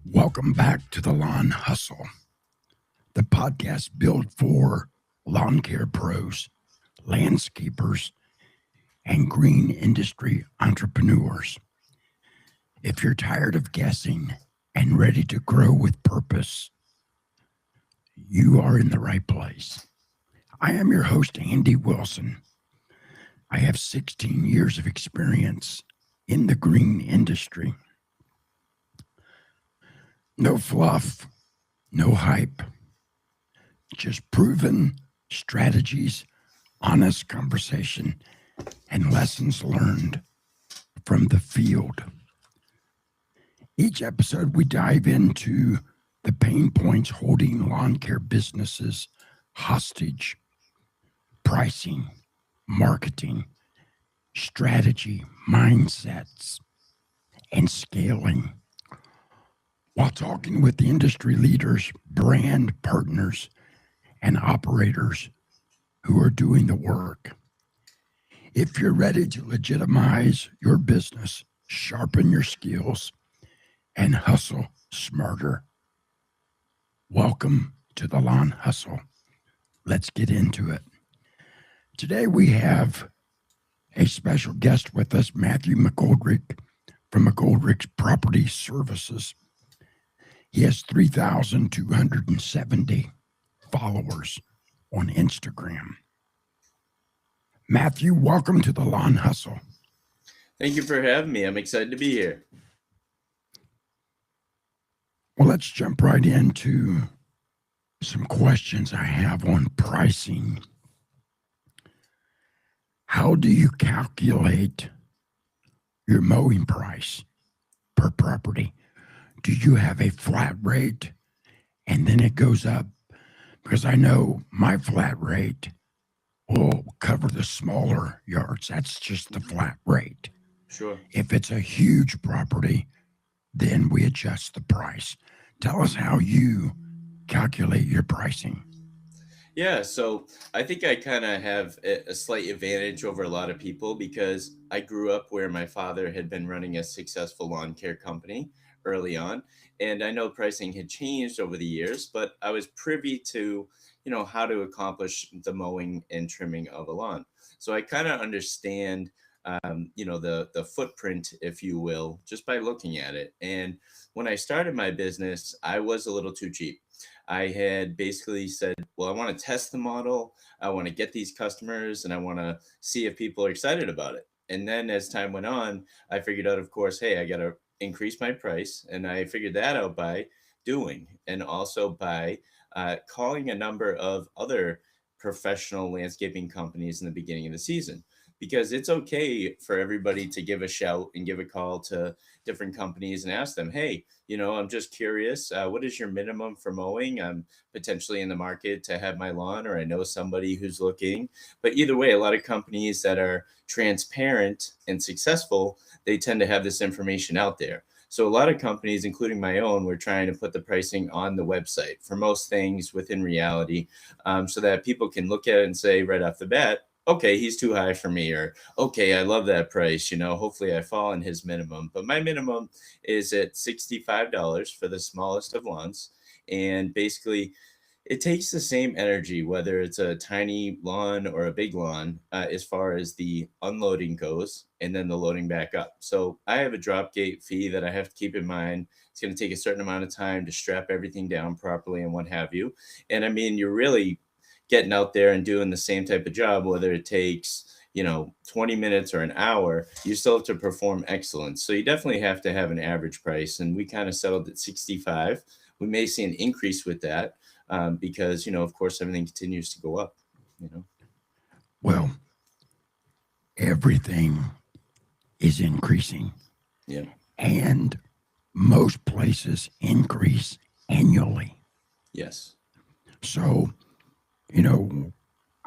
Welcome back to the Lawn Hustle, the podcast built for lawn care pros, landscapers, and green industry entrepreneurs. If you're tired of guessing and ready to grow with purpose, you are in the right place. I am your host, Andy Wilson. I have 16 years of experience in the green industry. No fluff, no hype, just proven strategies, honest conversation, and lessons learned from the field. Each episode, we dive into the pain points holding lawn care businesses hostage: pricing, marketing, strategy, mindsets, and scaling. While talking with the industry leaders, brand partners, and operators who are doing the work. If you're ready to legitimize your business, sharpen your skills, and hustle smarter, welcome to the Lawn Hustle. Let's get into it. Today we have a special guest with us, Matthew McColdrick from McColdrick's Property Services. He has 3,270 followers on Instagram. Matthew, welcome to the Lawn Hustle. Thank you for having me. I'm excited to be here. Well, let's jump right into some questions I have on pricing. How do you calculate your mowing price per property? Do you have a flat rate and then it goes up? Because I know my flat rate will cover the smaller yards. That's just the flat rate. Sure. If it's a huge property, then we adjust the price. Tell us how you calculate your pricing. Yeah, so I think I kind of have a slight advantage over a lot of people because I grew up where my father had been running a successful lawn care company early on. And I know pricing had changed over the years, but I was privy to, how to accomplish the mowing and trimming of a lawn. So I kind of understand, the footprint, if you will, just by looking at it. And when I started my business, I was a little too cheap. I had basically said, well, I want to test the model. I want to get these customers and I want to see if people are excited about it. And then as time went on, I figured out, of course, hey, I got to increase my price. And I figured that out by doing and also by calling a number of other professional landscaping companies in the beginning of the season. Because it's okay for everybody to give a shout and give a call to different companies and ask them, hey, I'm just curious, what is your minimum for mowing? I'm potentially in the market to have my lawn, or I know somebody who's looking. But either way, a lot of companies that are transparent and successful, they tend to have this information out there. So a lot of companies, including my own, were trying to put the pricing on the website for most things within reality, so that people can look at it and say right off the bat, okay, he's too high for me, or okay, I love that price. Hopefully I fall in his minimum. But my minimum is at $65 for the smallest of lawns. And basically, it takes the same energy, whether it's a tiny lawn or a big lawn, as far as the unloading goes and then the loading back up. So I have a drop gate fee that I have to keep in mind. It's going to take a certain amount of time to strap everything down properly and what have you. And I mean, you're really getting out there and doing the same type of job, whether it takes 20 minutes or an hour, you still have to perform excellence. So you definitely have to have an average price. And we kind of settled at 65. We may see an increase with that because, of course, everything continues to go up. Well, everything is increasing. Yeah. And most places increase annually. Yes. So, I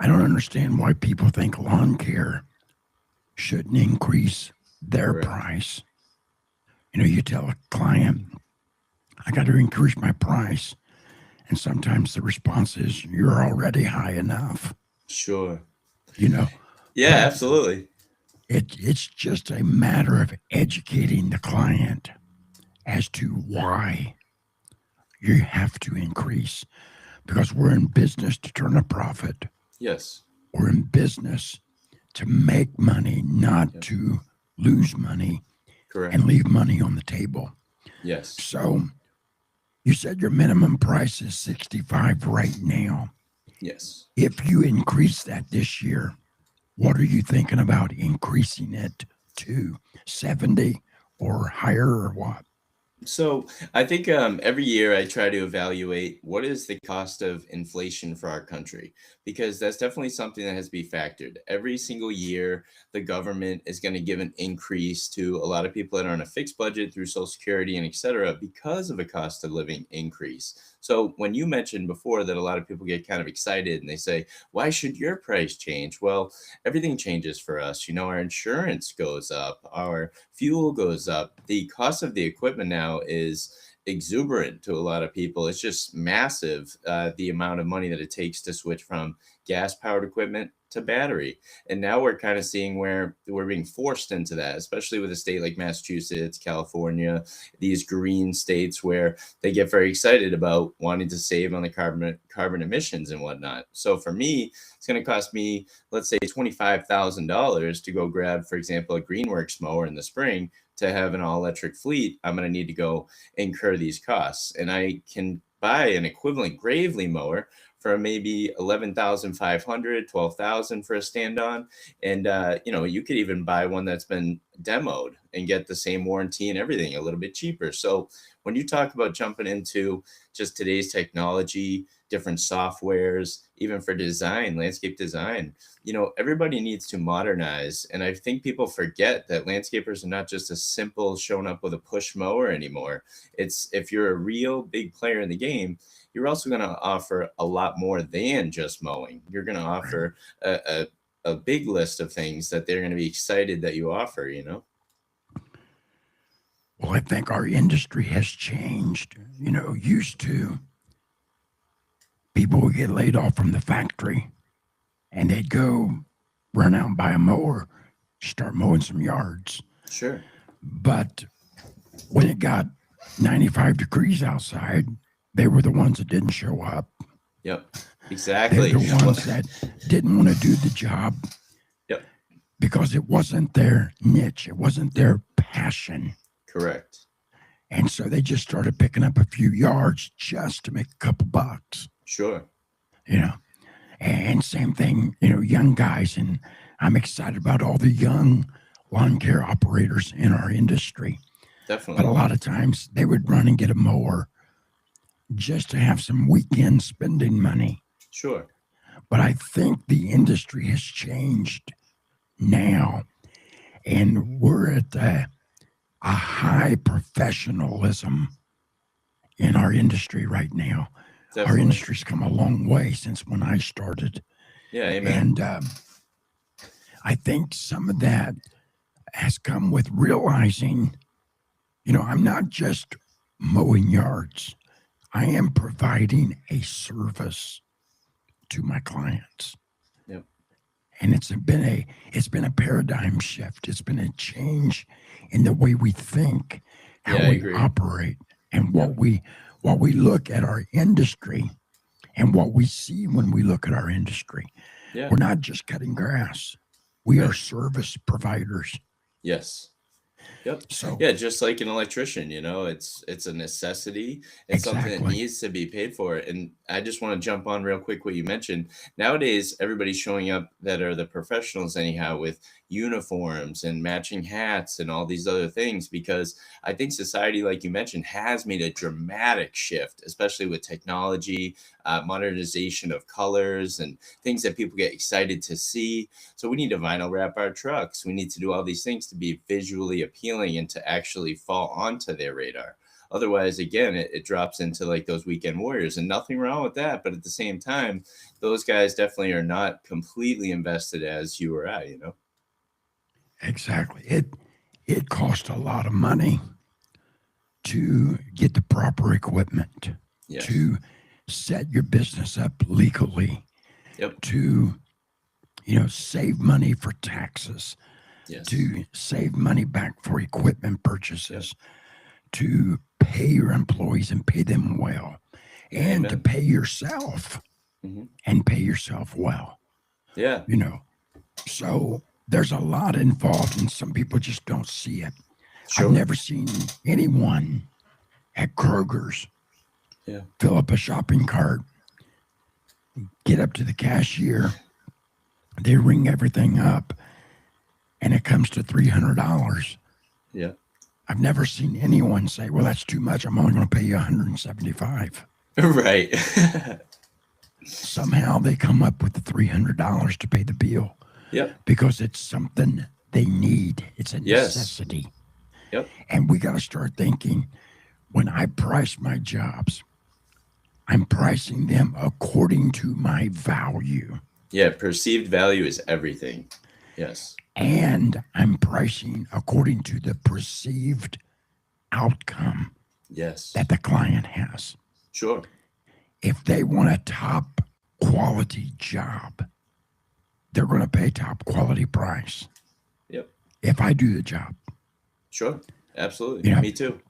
don't understand why people think lawn care shouldn't increase their Correct. price. You tell a client, I got to increase my price. And sometimes the response is, you're already high enough. Sure. Yeah, absolutely. It's just a matter of educating the client as to why you have to increase because we're in business to turn a profit. Yes. We're in business to make money, not Yep. to lose money Correct. and leave money on the table. Yes. So you said your minimum price is 65 right now. Yes. If you increase that this year, what are you thinking about increasing it to 70 or higher or what? So I think every year I try to evaluate what is the cost of inflation for our country, because that's definitely something that has to be factored. Every single year, the government is going to give an increase to a lot of people that are on a fixed budget through Social Security and et cetera because of a cost of living increase. So when you mentioned before that a lot of people get kind of excited and they say, why should your price change? Well, everything changes for us. Our insurance goes up, our fuel goes up. The cost of the equipment now is exuberant to a lot of people. It's just massive, the amount of money that it takes to switch from gas powered equipment to battery. And now we're kind of seeing where we're being forced into that, especially with a state like Massachusetts, California, these green states where they get very excited about wanting to save on the carbon emissions and whatnot. So for me, it's going to cost me, let's say, $25,000 to go grab, for example, a Greenworks mower in the spring. To have an all-electric fleet, I'm going to need to go incur these costs, and I can buy an equivalent Gravely mower for maybe 11,500, 12,000 for a stand-on, and you could even buy one that's been demoed and get the same warranty and everything a little bit cheaper. So when you talk about jumping into just today's technology, different softwares, even for design, landscape design, everybody needs to modernize. And I think people forget that landscapers are not just a simple showing up with a push mower anymore. It's, if you're a real big player in the game, you're also going to offer a lot more than just mowing. You're going to offer a big list of things that they're going to be excited that you offer. Well, I think our industry has changed. Used to, people would get laid off from the factory and they'd go run out and buy a mower, start mowing some yards. Sure. But when it got 95 degrees outside, they were the ones that didn't show up. Yep. Exactly. They're the ones that didn't want to do the job. Yep. Because it wasn't their niche. It wasn't their passion. Correct. And so they just started picking up a few yards just to make a couple bucks. Sure. And same thing, young guys. And I'm excited about all the young lawn care operators in our industry. Definitely. But a lot of times they would run and get a mower just to have some weekend spending money. Sure. But I think the industry has changed now. And we're at a high professionalism in our industry right now. Definitely. Our industry's come a long way since when I started. Yeah, amen. And I think some of that has come with realizing, I'm not just mowing yards. I am providing a service to my clients. Yep. And it's been a paradigm shift. It's been a change in the way we think, how we operate, and what we look at our industry and what we see when we look at our industry. Yeah. We're not just cutting grass. We are service providers. Yes. Yep. So yeah, just like an electrician, it's a necessity. It's something that needs to be paid for. And I just want to jump on real quick what you mentioned. Nowadays, everybody's showing up that are the professionals anyhow with uniforms and matching hats and all these other things, because I think society, like you mentioned, has made a dramatic shift, especially with technology, modernization of colors and things that people get excited to see. So we need to vinyl wrap our trucks. We need to do all these things to be visually appealing and to actually fall onto their radar. Otherwise, again, it drops into like those weekend warriors, and nothing wrong with that. But at the same time, those guys definitely are not completely invested as you or I, Exactly. It costs a lot of money to get the proper equipment, Yes. to set your business up legally, Yep. to save money for taxes, Yes. to save money back for equipment purchases, to pay your employees and pay them well, and to Amen. pay yourself Mhm. and pay yourself well. Yeah. You know, so there's a lot involved, and some people just don't see it. I've Sure. never seen anyone at Kroger's Yeah. fill up a shopping cart, get up to the cashier, they ring everything up, and it comes to $300. Yeah. I've never seen anyone say, well, that's too much. I'm only going to pay you $175. Right. Somehow they come up with the $300 to pay the bill Yep. because it's something they need. It's a Yes. necessity. Yep. And we got to start thinking, when I price my jobs, I'm pricing them according to my value. Yeah. Perceived value is everything. Yes. And I'm pricing according to the perceived outcome Yes. that the client has. Sure. If they want a top quality job, they're going to pay top quality price. Yep. If I do the job, Sure. Absolutely. Yeah. Me too.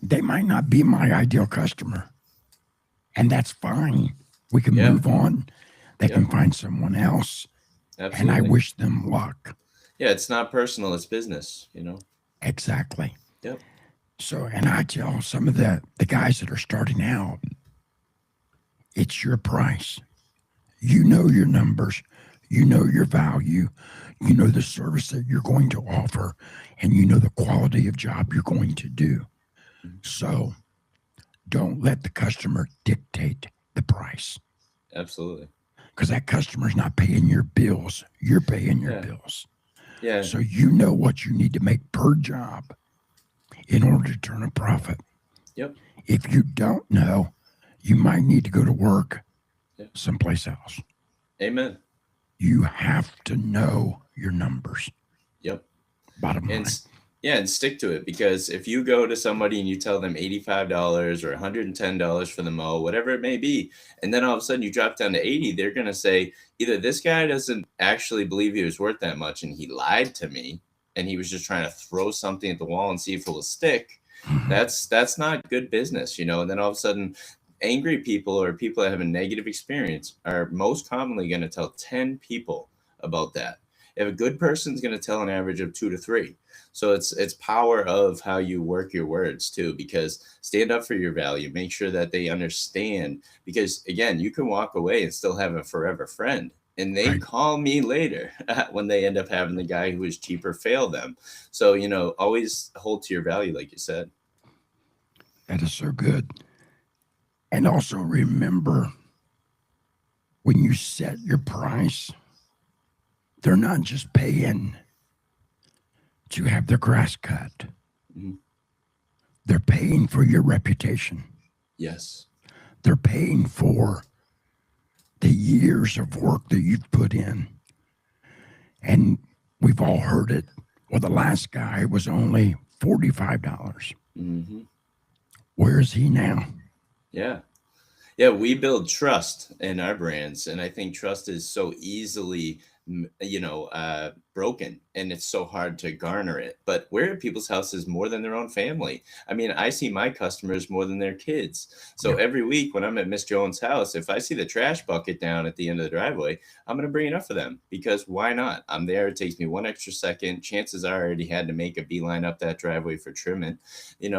they might not be my ideal customer, and that's fine. We can Yeah. move on. They Yeah. can find someone else, Absolutely. and I wish them luck. Yeah. It's not personal. It's business, you know? Exactly. Yep. So, and I tell some of the guys that are starting out, it's your price. You know your numbers, you know your value, you know the service that you're going to offer, and you know the quality of job you're going to do. So don't let the customer dictate the price, Absolutely. because that customer's not paying your bills. You're paying your Yeah. bills. Yeah. So you know what you need to make per job in order to turn a profit. Yep. If you don't know, you might need to go to work Yeah. someplace else. Amen. You have to know your numbers. Yep. Bottom line. And yeah, and stick to it, because if you go to somebody and you tell them $85 or $110 for the mow, whatever it may be, and then all of a sudden you drop down to 80, they're going to say either this guy doesn't actually believe he was worth that much and he lied to me and he was just trying to throw something at the wall and see if it will stick. That's not good business, you know. And then all of a sudden angry people or people that have a negative experience are most commonly going to tell 10 people about that. If a good person's going to tell an average of 2 to 3. So it's power of how you work your words too, because stand up for your value, make sure that they understand, because again, you can walk away and still have a forever friend. And they Right. call me later when they end up having the guy who is cheaper fail them. So, you know, always hold to your value, like you said. That is so good. And also remember, when you set your price, they're not just paying to have their grass cut. Mhm. They're paying for your reputation. Yes. They're paying for the years of work that you've put in. And we've all heard it. Well, the last guy was only $45. Mm-hmm. Where is he now? Yeah. Yeah, we build trust in our brands, and I think trust is so easily, broken, and it's so hard to garner it. But we're at people's houses more than their own family. I mean, I see my customers more than their kids. So Yep. every week when I'm at Miss Jones' house, if I see the trash bucket down at the end of the driveway, I'm going to bring it up for them, because why not? I'm there. It takes me one extra second. Chances are I already had to make a beeline up that driveway for trimming,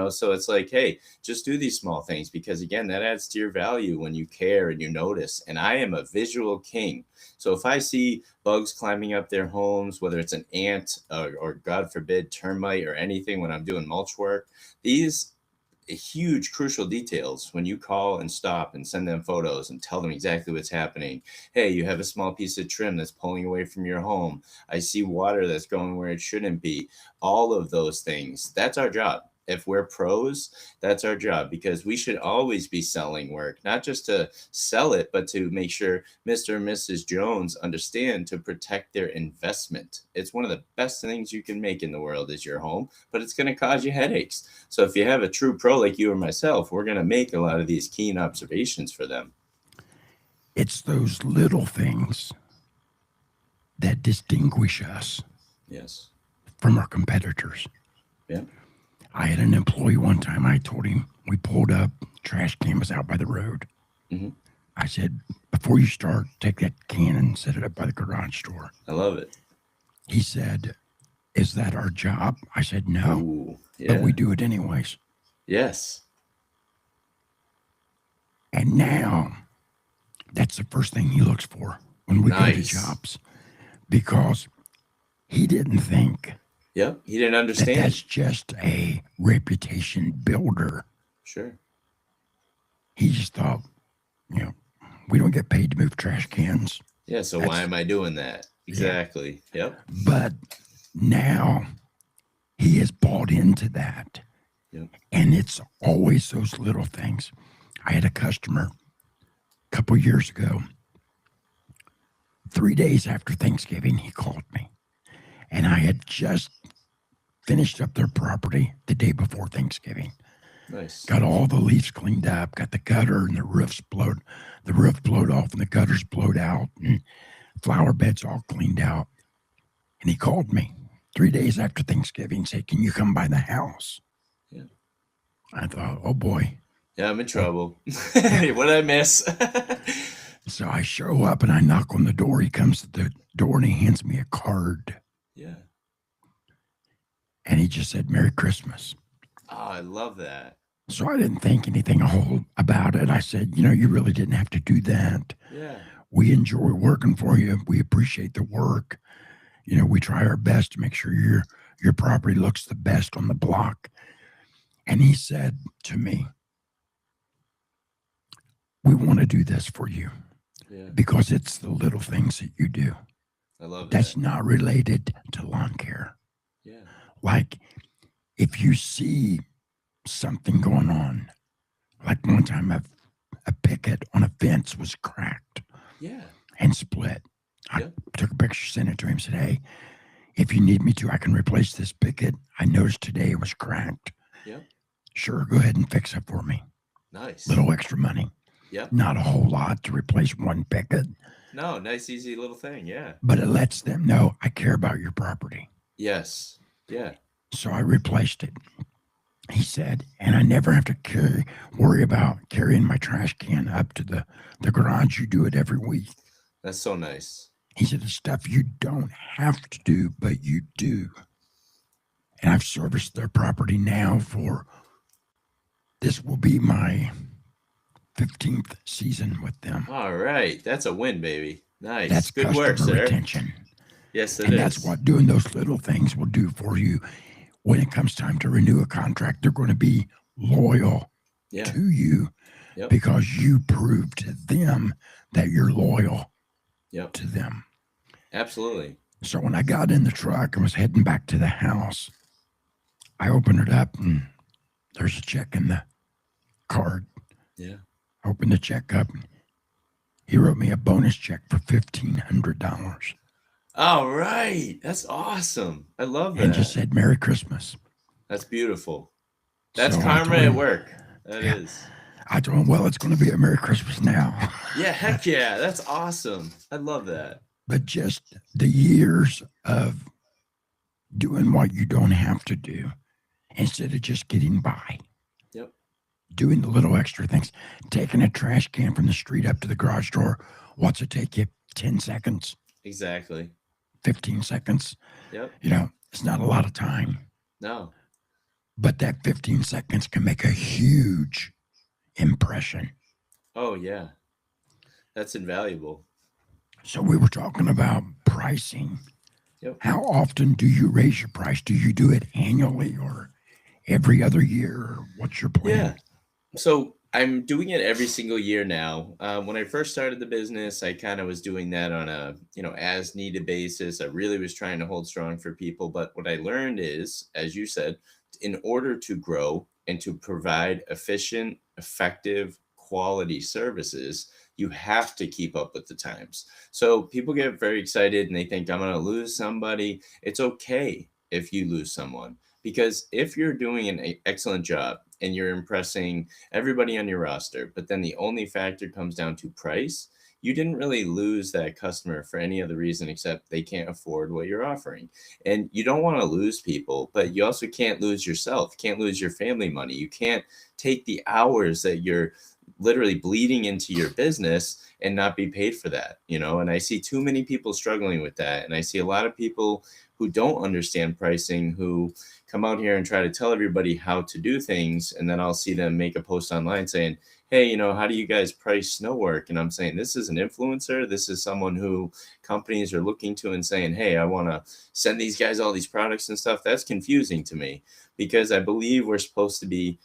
so it's like, hey, just do these small things, because again, that adds to your value when you care and you notice. And I am a visual king. So if I see bugs climbing up their homes, whether it's an ant or God forbid termite or anything, when I'm doing mulch work, these huge crucial details, when you call and stop and send them photos and tell them exactly what's happening. Hey, you have a small piece of trim that's pulling away from your home. I see water that's going where it shouldn't be. All of those things, that's our job. If we're pros, that's our job, because we should always be selling work, not just to sell it, but to make sure Mr. and Mrs. Jones understand to protect their investment. It's one of the best things you can make in the world is your home, but it's going to cause you headaches. So if you have a true pro like you or myself, we're going to make a lot of these keen observations for them. It's those little things that distinguish us Yes. from our competitors. Yeah. I had an employee one time, I told him We pulled up, trash can was out by the road. Hmm. I said, before you start, take that can and set it up by the garage door. I love it. He said, is that our job? I said, no, Ooh, but we yeah. do it anyways. Yes. And now that's the first thing he looks for when we go to Nice. jobs because he didn't think Yep. He didn't that understand. that's just a reputation builder. Sure. He just thought, you know, we don't get paid to move trash cans. Yeah. So why That's, am I doing that? yeah. Exactly. Yep. But now he has bought into that. Yep. And it's always those little things. I had a customer a couple years ago, 3 days after Thanksgiving, he called me. And I had just finished up their property the day before Thanksgiving. Nice. Got all the leaves cleaned up, got the gutter and the roof blowed off and the gutters blowed out and flower beds all cleaned out. And he called me 3 days after Thanksgiving and said, can you come by the house? Yeah. I thought, oh boy. Yeah, I'm in trouble. Yeah. What did I miss? So I show up and I knock on the door. He comes to the door and he hands me a card. Yeah. And he just said, Merry Christmas. Oh, I love that. So I didn't think anything a whole about it. I said, you really didn't have to do that. Yeah. We enjoy working for you. We appreciate the work. We try our best to make sure your property looks the best on the block. And he said to me, we want to do this for you Yeah. because it's the little things that you do. I love That's that. not related to lawn care. Yeah. Like if you see something going on, like one time a picket on a fence was cracked Yeah. and split. I Yeah. took a picture, sent it to him, said, hey, if you need me to, I can replace this picket. I noticed today it was cracked. Yep. Sure, go ahead and fix it for me. Nice. Little extra money. Yep. Not a whole lot to replace one picket. No, nice, easy little thing. Yeah. But it lets them know I care about your property. Yes. Yeah. So I replaced it. He said, and I never have to worry about carrying my trash can up to the garage. You do it every week. That's so nice. He said, the stuff you don't have to do, but you do. And I've serviced their property now this will be my 15th season with them. All right. That's a win, baby. Nice. That's Good work, customer sir. retention. Yes, it and is. that's what doing those little things will do for you. When it comes time to renew a contract, they're going to be loyal to you because you prove to them that you're loyal to them. Absolutely. So when I got in the truck and was heading back to the house, I opened it up and there's a check in the card. Yeah. I opened the check up and he wrote me a bonus check for $1,500. All right. That's awesome. I love that. And just said, Merry Christmas. That's beautiful. That's So karma at work. That is. I told him, well, it's going to be a Merry Christmas now. Yeah, heck yeah. That's awesome. I love that. But just the years of doing what you don't have to do instead of just getting by. Yep. Doing the little extra things. Taking a trash can from the street up to the garage door. What's it take you? 10 seconds? Exactly. 15 seconds? Yep. It's not a lot of time. No. But that 15 seconds can make a huge impression. Oh, yeah. That's invaluable. So we were talking about pricing. Yep. How often do you raise your price? Do you do it annually or every other year? Or what's your plan? Yeah. So I'm doing it every single year now. When I first started the business, I kind of was doing that on a, as needed basis. I really was trying to hold strong for people. But what I learned is, as you said, in order to grow and to provide efficient, effective, quality services, you have to keep up with the times. So people get very excited and they think, I'm going to lose somebody. It's okay if you lose someone, because if you're doing an excellent job and you're impressing everybody on your roster, but then the only factor comes down to price, you didn't really lose that customer for any other reason except they can't afford what you're offering. And you don't want to lose people, but you also can't lose yourself, can't lose your family money. You can't take the hours that you're literally bleeding into your business and not be paid for that, you know? And I see too many people struggling with that. And I see a lot of people who don't understand pricing who come out here and try to tell everybody how to do things. And then I'll see them make a post online saying, hey, you know, how do you guys price snow work? And I'm saying, this is an influencer. This is someone who companies are looking to and saying, hey, I want to send these guys all these products and stuff. That's confusing to me because I believe we're supposed to be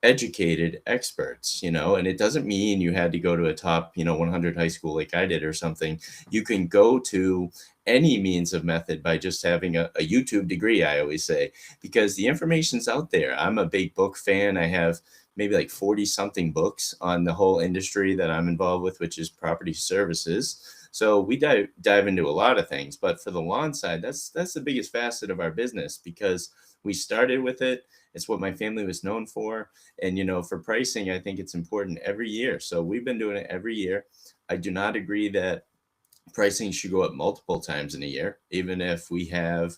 educated experts, you know, and it doesn't mean you had to go to a top, 100 high school like I did or something. You can go to any means of method by just having a YouTube degree, I always say, because the information's out there. I'm a big book fan. I have maybe like 40 something books on the whole industry that I'm involved with, which is property services. So we dive into a lot of things, but for the lawn side, that's the biggest facet of our business because we started with it. It's what my family was known for. And, for pricing, I think it's important every year. So we've been doing it every year. I do not agree that pricing should go up multiple times in a year, even if we have,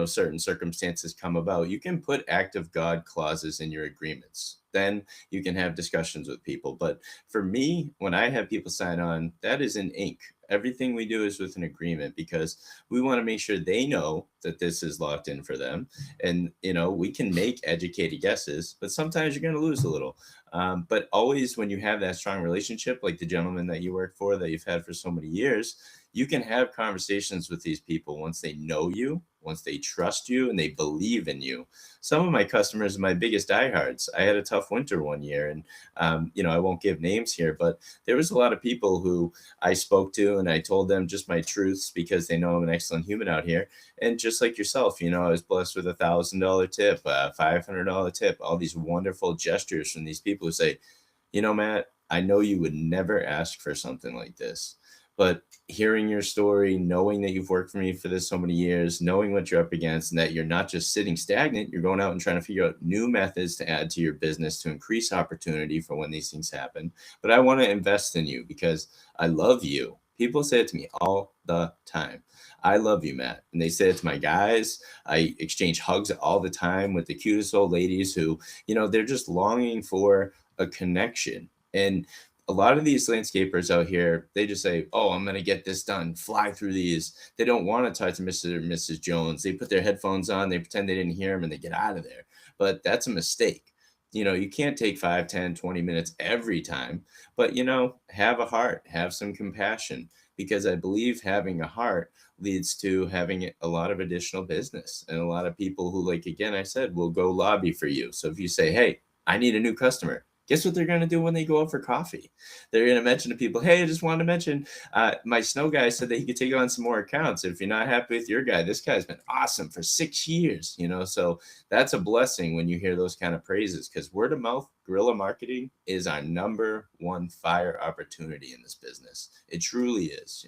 certain circumstances come about. You can put act of God clauses in your agreements. Then you can have discussions with people. But for me, when I have people sign on, that is in ink. Everything we do is with an agreement because we want to make sure they know that this is locked in for them. And, we can make educated guesses, but sometimes you're going to lose a little. But always when you have that strong relationship, like the gentleman that you work for that you've had for so many years, you can have conversations with these people once they know you, once they trust you, and they believe in you. Some of my customers are my biggest diehards. I had a tough winter one year, and I won't give names here, but there was a lot of people who I spoke to, and I told them just my truths because they know I'm an excellent human out here. And just like yourself, I was blessed with $1,000 tip, $500 tip, all these wonderful gestures from these people who say, Matt, I know you would never ask for something like this, but hearing your story, knowing that you've worked for me for this so many years, knowing what you're up against, and that you're not just sitting stagnant, you're going out and trying to figure out new methods to add to your business to increase opportunity for when these things happen. But I want to invest in you because I love you. People say it to me all the time. I love you, Matt. And they say it to my guys. I exchange hugs all the time with the cutest old ladies who, they're just longing for a connection. And a lot of these landscapers out here, they just say, oh, I'm going to get this done, fly through these. They don't want to talk to Mr. or Mrs. Jones. They put their headphones on, they pretend they didn't hear them, and they get out of there. But that's a mistake. You can't take 5, 10, 20 minutes every time, but, have a heart, have some compassion, because I believe having a heart leads to having a lot of additional business. And a lot of people who, like, again, I said, will go lobby for you. So if you say, hey, I need a new customer, guess what they're going to do when they go out for coffee? They're going to mention to people, hey, I just wanted to mention my snow guy said that he could take on some more accounts. If you're not happy with your guy, this guy's been awesome for 6 years, so that's a blessing when you hear those kind of praises, because word of mouth guerrilla marketing is our number one fire opportunity in this business. It truly is.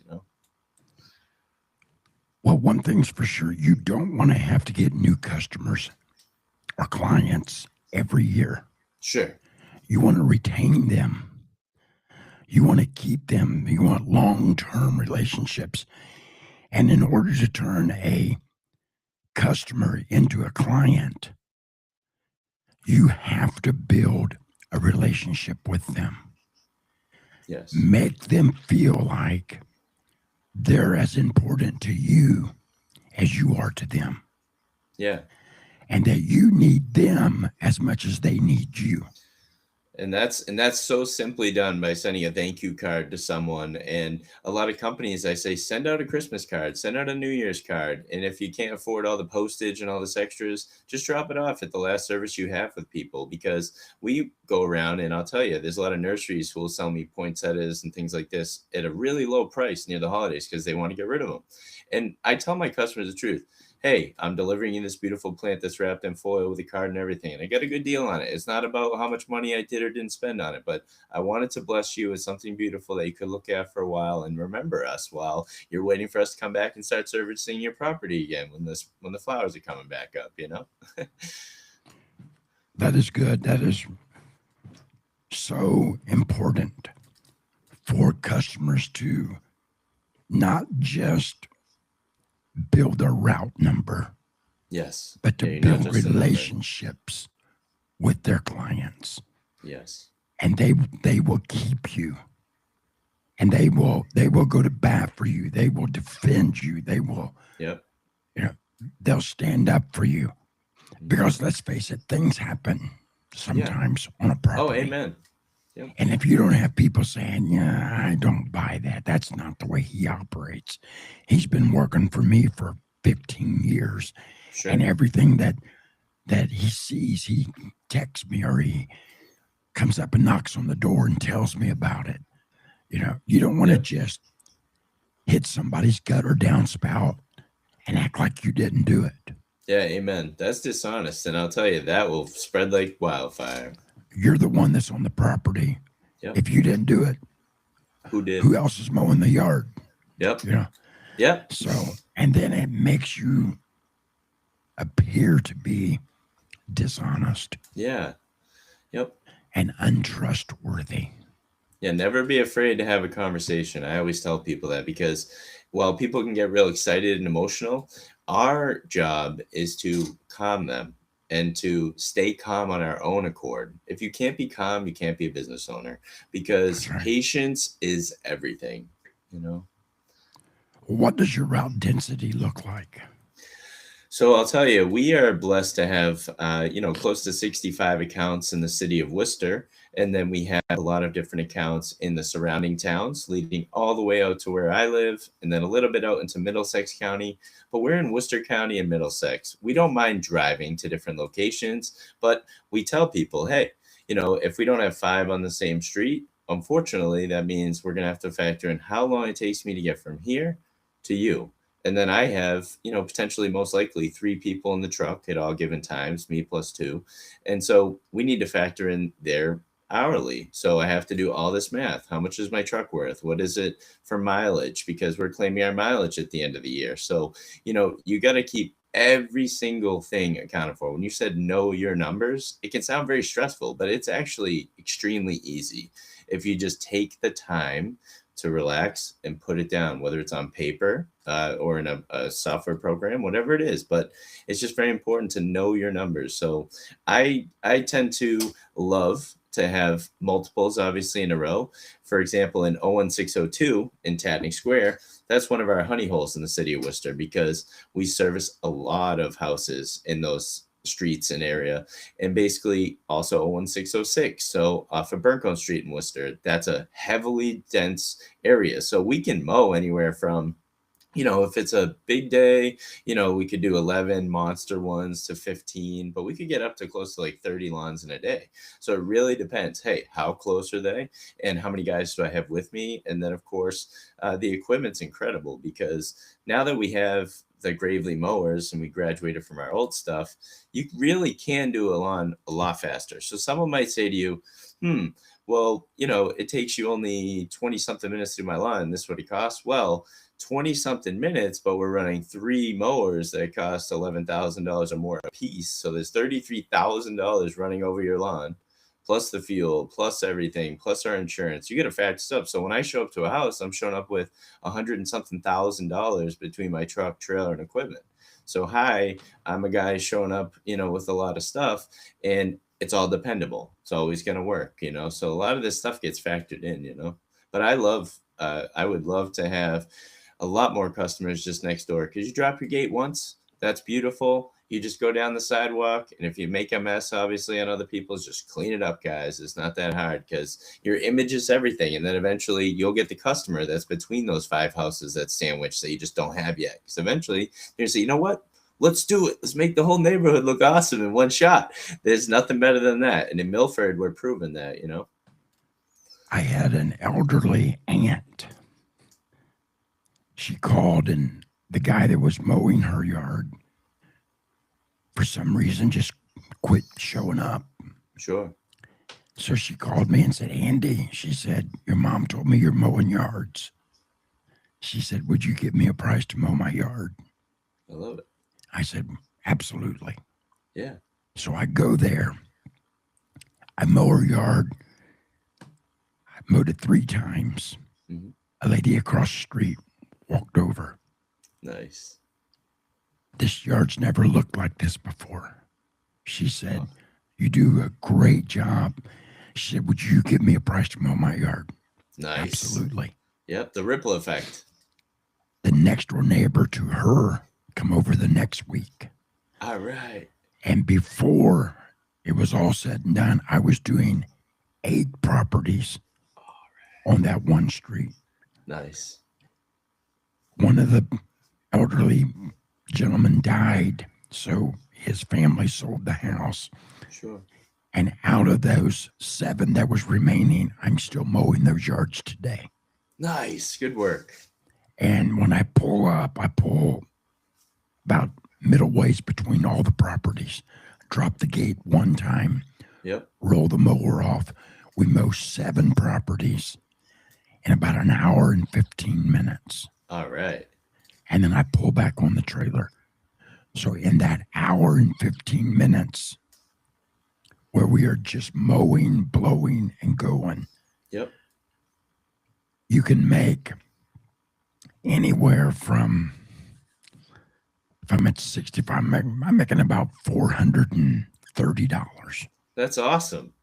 Well, one thing's for sure, you don't want to have to get new customers or clients every year. Sure. You want to retain them. You want to keep them. You want long-term relationships. And in order to turn a customer into a client, you have to build a relationship with them. Yes. Make them feel like they're as important to you as you are to them. Yeah. And that you need them as much as they need you. And that's so simply done by sending a thank you card to someone. And a lot of companies, I say, send out a Christmas card, send out a New Year's card. And if you can't afford all the postage and all this extras, just drop it off at the last service you have with people. Because we go around, and I'll tell you, there's a lot of nurseries who will sell me poinsettias and things like this at a really low price near the holidays because they want to get rid of them. And I tell my customers the truth. Hey, I'm delivering you this beautiful plant that's wrapped in foil with a card and everything. And I got a good deal on it. It's not about how much money I did or didn't spend on it, but I wanted to bless you with something beautiful that you could look at for a while and remember us while you're waiting for us to come back and start servicing your property again when the flowers are coming back up. That is good. That is so important for customers to not just build a route number, Yes. but to Yeah, you're not build just a number. relationships with their clients. Yes. And they will keep you. And they will go to bat for you. They will defend you. They will, Yep. they'll stand up for you. Because let's face it, things happen sometimes on a property. Oh, amen. Yep. And if you don't have people saying, yeah, I don't buy that, that's not the way he operates. He's been working for me for 15 years. Sure. And everything that he sees, he texts me or he comes up and knocks on the door and tells me about it. You don't want to just hit somebody's gutter downspout and act like you didn't do it. Yeah, amen. That's dishonest. And I'll tell you, that will spread like wildfire. You're the one that's on the property. Yep. If you didn't do it, who did? Who else is mowing the yard? Yep. Yep. So, and then it makes you appear to be dishonest. Yeah. Yep. And untrustworthy. Yeah, never be afraid to have a conversation. I always tell people that because while people can get real excited and emotional, our job is to calm them and to stay calm on our own accord. If you can't be calm, you can't be a business owner because patience is everything, What does your route density look like? So I'll tell you, we are blessed to have, close to 65 accounts in the city of Worcester. And then we have a lot of different accounts in the surrounding towns, leading all the way out to where I live, and then a little bit out into Middlesex County. But we're in Worcester County and Middlesex. We don't mind driving to different locations, but we tell people, hey, if we don't have 5 on the same street, unfortunately, that means we're going to have to factor in how long it takes me to get from here to you. And then I have, potentially most likely 3 people in the truck at all given times, me plus 2. And so we need to factor in their hourly. So I have to do all this math. How much is my truck worth? What is it for mileage? Because we're claiming our mileage at the end of the year. So, you got to keep every single thing accounted for. When you said know your numbers, it can sound very stressful, but it's actually extremely easy if you just take the time to relax and put it down, whether it's on paper or in a software program, whatever it is. But it's just very important to know your numbers. So I tend to love to have multiples, obviously, in a row. For example, in 01602 in Tatney Square, that's one of our honey holes in the city of Worcester because we service a lot of houses in those streets and area, and basically also 01606. So off of Burncombe Street in Worcester, that's a heavily dense area. So we can mow anywhere from, if it's a big day, we could do 11 monster ones to 15, but we could get up to close to like 30 lawns in a day. So it really depends. Hey, how close are they? And how many guys do I have with me? And then, of course, the equipment's incredible because now that we have the Gravely mowers and we graduated from our old stuff, you really can do a lawn a lot faster. So someone might say to you, well, it takes you only 20 something minutes to do my lawn. This is what it costs. Well, 20 something minutes, but we're running 3 mowers that cost $11,000 or more a piece. So there's $33,000 running over your lawn, plus the fuel, plus everything, plus our insurance. You get to factor stuff. So when I show up to a house, I'm showing up with $100 and something $1,000 between my truck, trailer, and equipment. So hi, I'm a guy showing up, with a lot of stuff, and it's all dependable. It's always going to work, So a lot of this stuff gets factored in, But I would love to have a lot more customers just next door because you drop your gate once. That's beautiful. You just go down the sidewalk, and if you make a mess, obviously, on other people's, just clean it up, guys. It's not that hard because your image is everything. And then eventually you'll get the customer that's between those 5 houses that's sandwiched that you just don't have yet. Because eventually you're going to say, you know what? Let's do it. Let's make the whole neighborhood look awesome in one shot. There's nothing better than that. And in Milford, we're proving that, I had an elderly aunt. She called, and the guy that was mowing her yard, for some reason, just quit showing up. Sure. So she called me and said, Andy, she said, your mom told me you're mowing yards. She said, would you give me a price to mow my yard? I love it. I said, absolutely. Yeah. So I go there. I mow her yard. I Mowed it 3 times. Mm-hmm. A lady across the street walked over. Nice. This yard's never looked like this before. She said, you do a great job. She said, would you give me a price to mow my yard? Nice. Absolutely. Yep, the ripple effect. The next door neighbor to her come over the next week. All right. And before it was all said and done, I was doing 8 properties on that one street. Nice. One of the elderly gentlemen died, so his family sold the house. Sure. And out of those 7 that was remaining, I'm still mowing those yards today. Nice. Good work. And when I pull up, I pull about middle ways between all the properties. Drop the gate one time. Yep. Roll the mower off. We mow 7 properties in about an hour and 15 minutes. All right. And then I pull back on the trailer. So in that hour and 15 minutes where we are just mowing, blowing, and going, yep, you can make anywhere from, if I'm at 65, I'm making about $430. That's awesome.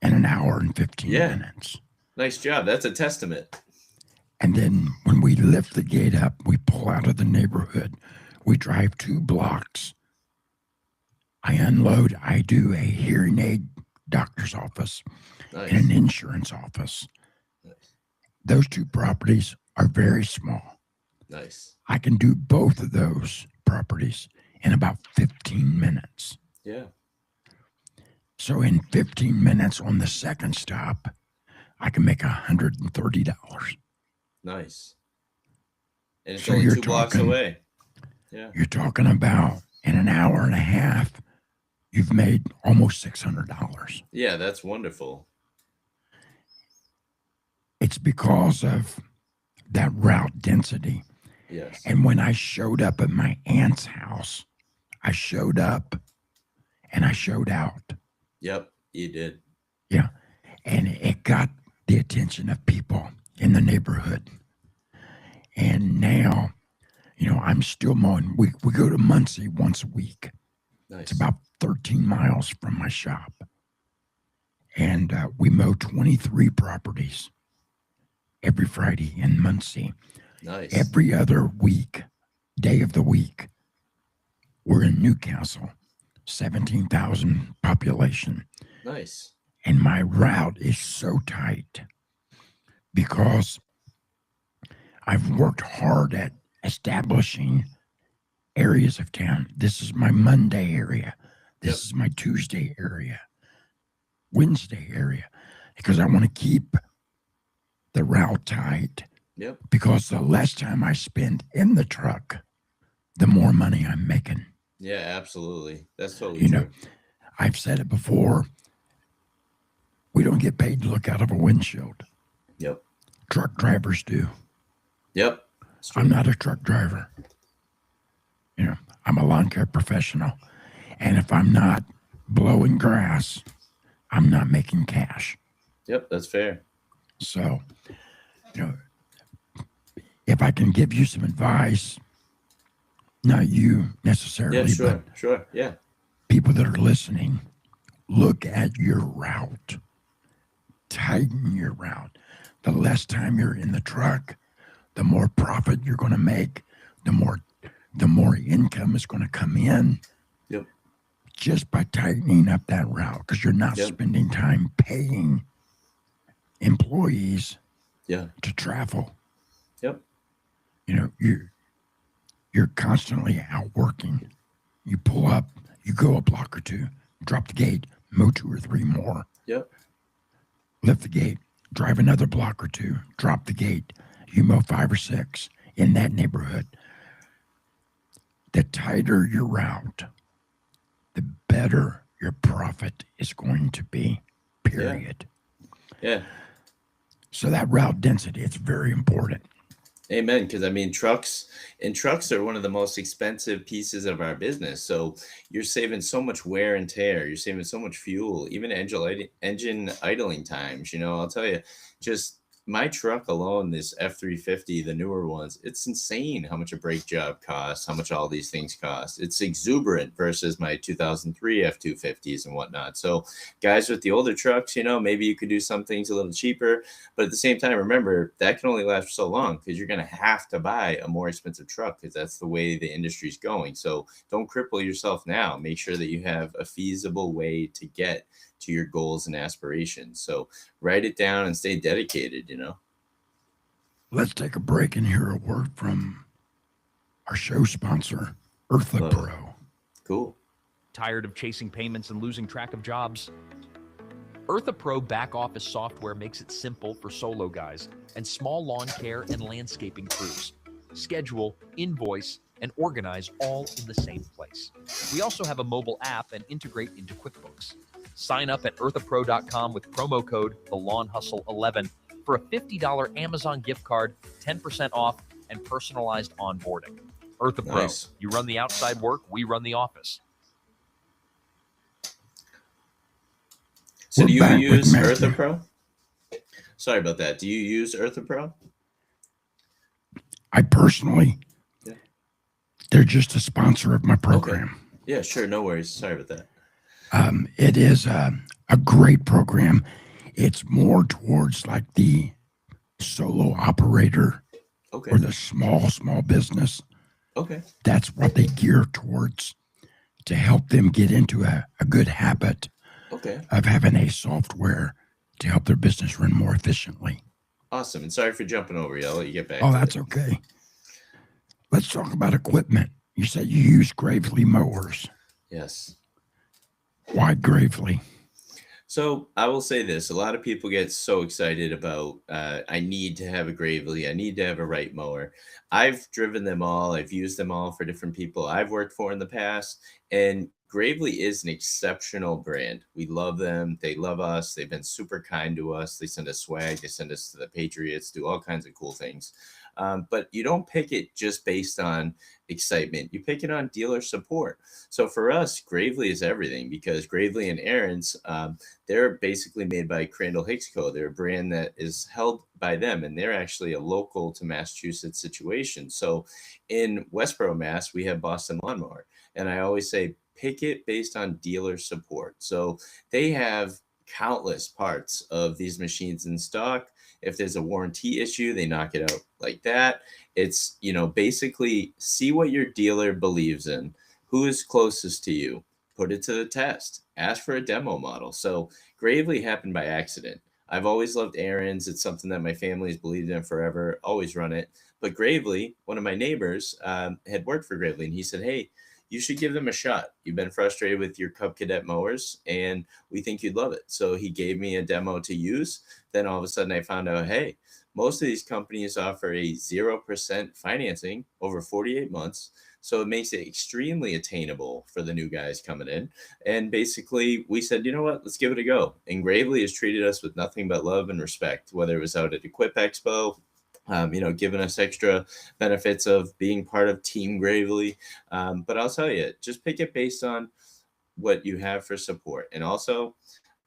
In an hour and 15 minutes. Nice job. That's a testament. And then when we lift the gate up, we pull out of the neighborhood. We drive 2 blocks. I unload. I do a hearing aid doctor's office and an insurance office. Nice. Those 2 properties are very small. Nice. I can do both of those properties in about 15 minutes. Yeah. So in 15 minutes on the second stop, I can make $130. Nice. And it's only 2 blocks away. Yeah. You're talking about in an hour and a half, you've made almost $600. Yeah, that's wonderful. It's because of that route density. Yes. And when I showed up at my aunt's house, I showed up and I showed out. Yep, you did. Yeah. And it got the attention of people in the neighborhood. And now, I'm still mowing. We go to Muncie once a week. Nice. It's about 13 miles from my shop. And we mow 23 properties every Friday in Muncie. Nice. Every other day of the week, we're in Newcastle, 17,000 population. Nice. And my route is so tight because I've worked hard at establishing areas of town. This is my Monday area. This is my Tuesday area, Wednesday area, because I want to keep the route tight. Yep. Because the less time I spend in the truck, the more money I'm making. Yeah, absolutely. That's totally true. I've said it before. We don't get paid to look out of a windshield. Yep. Truck drivers do. Yep. I'm not a truck driver. I'm a lawn care professional. And if I'm not blowing grass, I'm not making cash. Yep, that's fair. So, if I can give you some advice, not you necessarily, but sure, yeah. people that are listening, look at your route. Tighten your route. The less time you're in the truck, the more profit you're going to make, the more income is going to come in. Yep. Just by tightening up that route, because you're not spending time paying employees to travel. Yep. You're constantly out working. You pull up, you go a block or 2, drop the gate, mow 2 or 3 more. Yep. Lift the gate, drive another block or 2, drop the gate, you mow 5 or 6 in that neighborhood. The tighter your route, the better your profit is going to be, period. Yeah. So that route density, it's very important. Amen. Because I mean, trucks are one of the most expensive pieces of our business. So you're saving so much wear and tear. You're saving so much fuel, even engine idling times. I'll tell you, just my truck alone, this F-350, the newer ones, it's insane how much a brake job costs, how much all these things cost. It's exuberant versus my 2003 F-250s and whatnot. So guys with the older trucks, maybe you could do some things a little cheaper. But at the same time, remember that can only last for so long because you're going to have to buy a more expensive truck because that's the way the industry's going. So don't cripple yourself now. Make sure that you have a feasible way to get to your goals and aspirations. So write it down and stay dedicated. Let's take a break and hear a word from our show sponsor, Eartha Love Pro. it. Cool. Tired of chasing payments and losing track of jobs? Eartha Pro back office software makes it simple for solo guys and small lawn care and landscaping crews. Schedule, invoice, and organize all in the same place. We also have a mobile app and integrate into QuickBooks. Sign up at earthapro.com with promo code TheLawnHustle11 for a $50 Amazon gift card, 10% off, and personalized onboarding. Eartha Pro. Nice. You run the outside work, we run the office. So We're do you back with use Matthew. Eartha Pro? Sorry about that. Do you use Eartha Pro? I personally, Yeah. they're just a sponsor of my program. Yeah, sure. No worries. Sorry about that. It is a great program. It's more towards like the solo operator Okay. or the small business. Okay. That's what they gear towards to help them get into a good habit Okay. of having a software to help their business run more efficiently. Awesome. And sorry for jumping over you. I'll let you get back Oh, to that's it. okay. Let's talk about equipment. You said you use Gravely mowers. Yes. Why Gravely? So I will say this: a lot of people get so excited about I need to have a Gravely, I need to have a right mower. I've driven them all, I've used them all for different people I've worked for in the past, and Gravely is an exceptional brand. We love them, they love us, they've been super kind to us. They send us swag, they send us to the Patriots, do all kinds of cool things. But you don't pick it just based on excitement; you pick it on dealer support. So for us, Gravely is everything because Gravely and Aaron's. They're basically made by Crandall Hicks Co. They're a brand that is held by them, and they're actually a local to Massachusetts situation. So in Westboro, Mass, we have Boston Lawnmower, and I always say pick it based on dealer support. So they have countless parts of these machines in stock. If there's a warranty issue, they knock it out like that. It's, basically see what your dealer believes in, who is closest to you, put it to the test, ask for a demo model. So Gravely happened by accident. I've always loved Aaron's. It's something that my family has believed in forever, always run it. But Gravely, one of my neighbors had worked for Gravely, and he said, hey, you should give them a shot. You've been frustrated with your Cub Cadet mowers, and we think you'd love it. So he gave me a demo to use. Then all of a sudden I found out, hey, most of these companies offer a 0% financing over 48 months. So it makes it extremely attainable for the new guys coming in. And basically, we said, you know what, let's give it a go. And Gravely has treated us with nothing but love and respect, whether it was out at Equip Expo, giving us extra benefits of being part of Team Gravely. But I'll tell you, just pick it based on what you have for support. And also,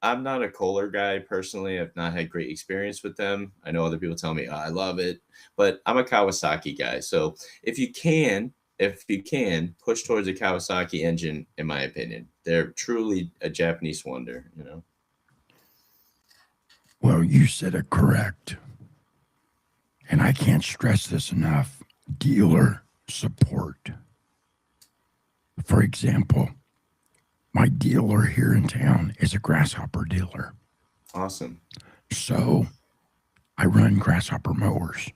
I'm not a Kohler guy personally. I've not had great experience with them. I know other people tell me, oh, I love it, but I'm a Kawasaki guy. So if you can push towards a Kawasaki engine, in my opinion, they're truly a Japanese wonder. Well, you said it correct. And I can't stress this enough. Dealer support. For example, my dealer here in town is a Grasshopper dealer. Awesome. So I run Grasshopper mowers.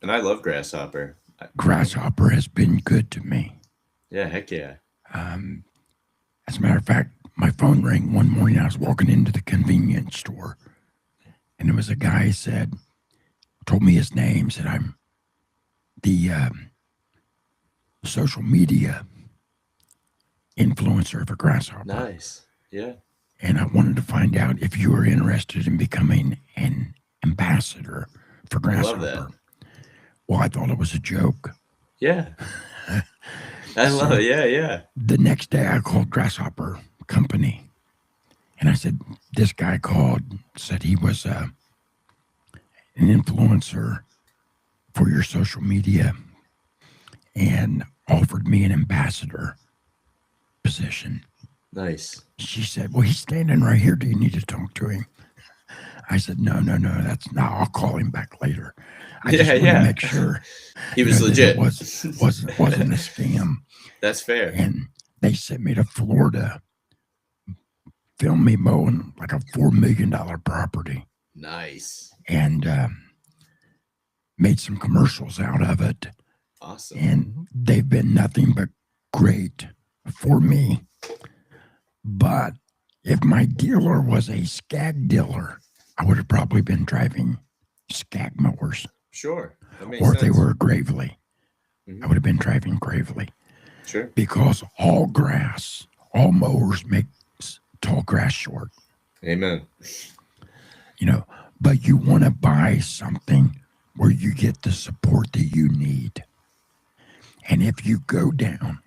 And I love Grasshopper. Grasshopper has been good to me. Yeah, heck yeah. As a matter of fact, my phone rang one morning. I was walking into the convenience store, and there was a guy told me his name, said, I'm the social media influencer for Grasshopper. Nice. Yeah. And I wanted to find out if you were interested in becoming an ambassador for I love Grasshopper. that. Well, I thought it was a joke. Yeah. I love So it. Yeah, yeah. the next day I called Grasshopper Company and I said, this guy called, said he was an influencer for your social media and offered me an ambassador position. Nice. She said, well, he's standing right here. Do you need to talk to him? I said, no, that's not. I'll call him back later. I just Yeah, want to yeah. make sure He was that it legit. wasn't a scam. That's fair. And they sent me to Florida, filmed me mowing like a $4 million property, Nice. and made some commercials out of it. Awesome. And they've been nothing but great for me. But if my dealer was a skag dealer, I would have probably been driving skag mowers. Sure. That makes Or if sense. they were Gravely, Mhm. I would have been driving Gravely. Sure. Because all grass, all mowers makes tall grass short. Amen. You know, but you want to buy something where you get the support that you need. And if you go down,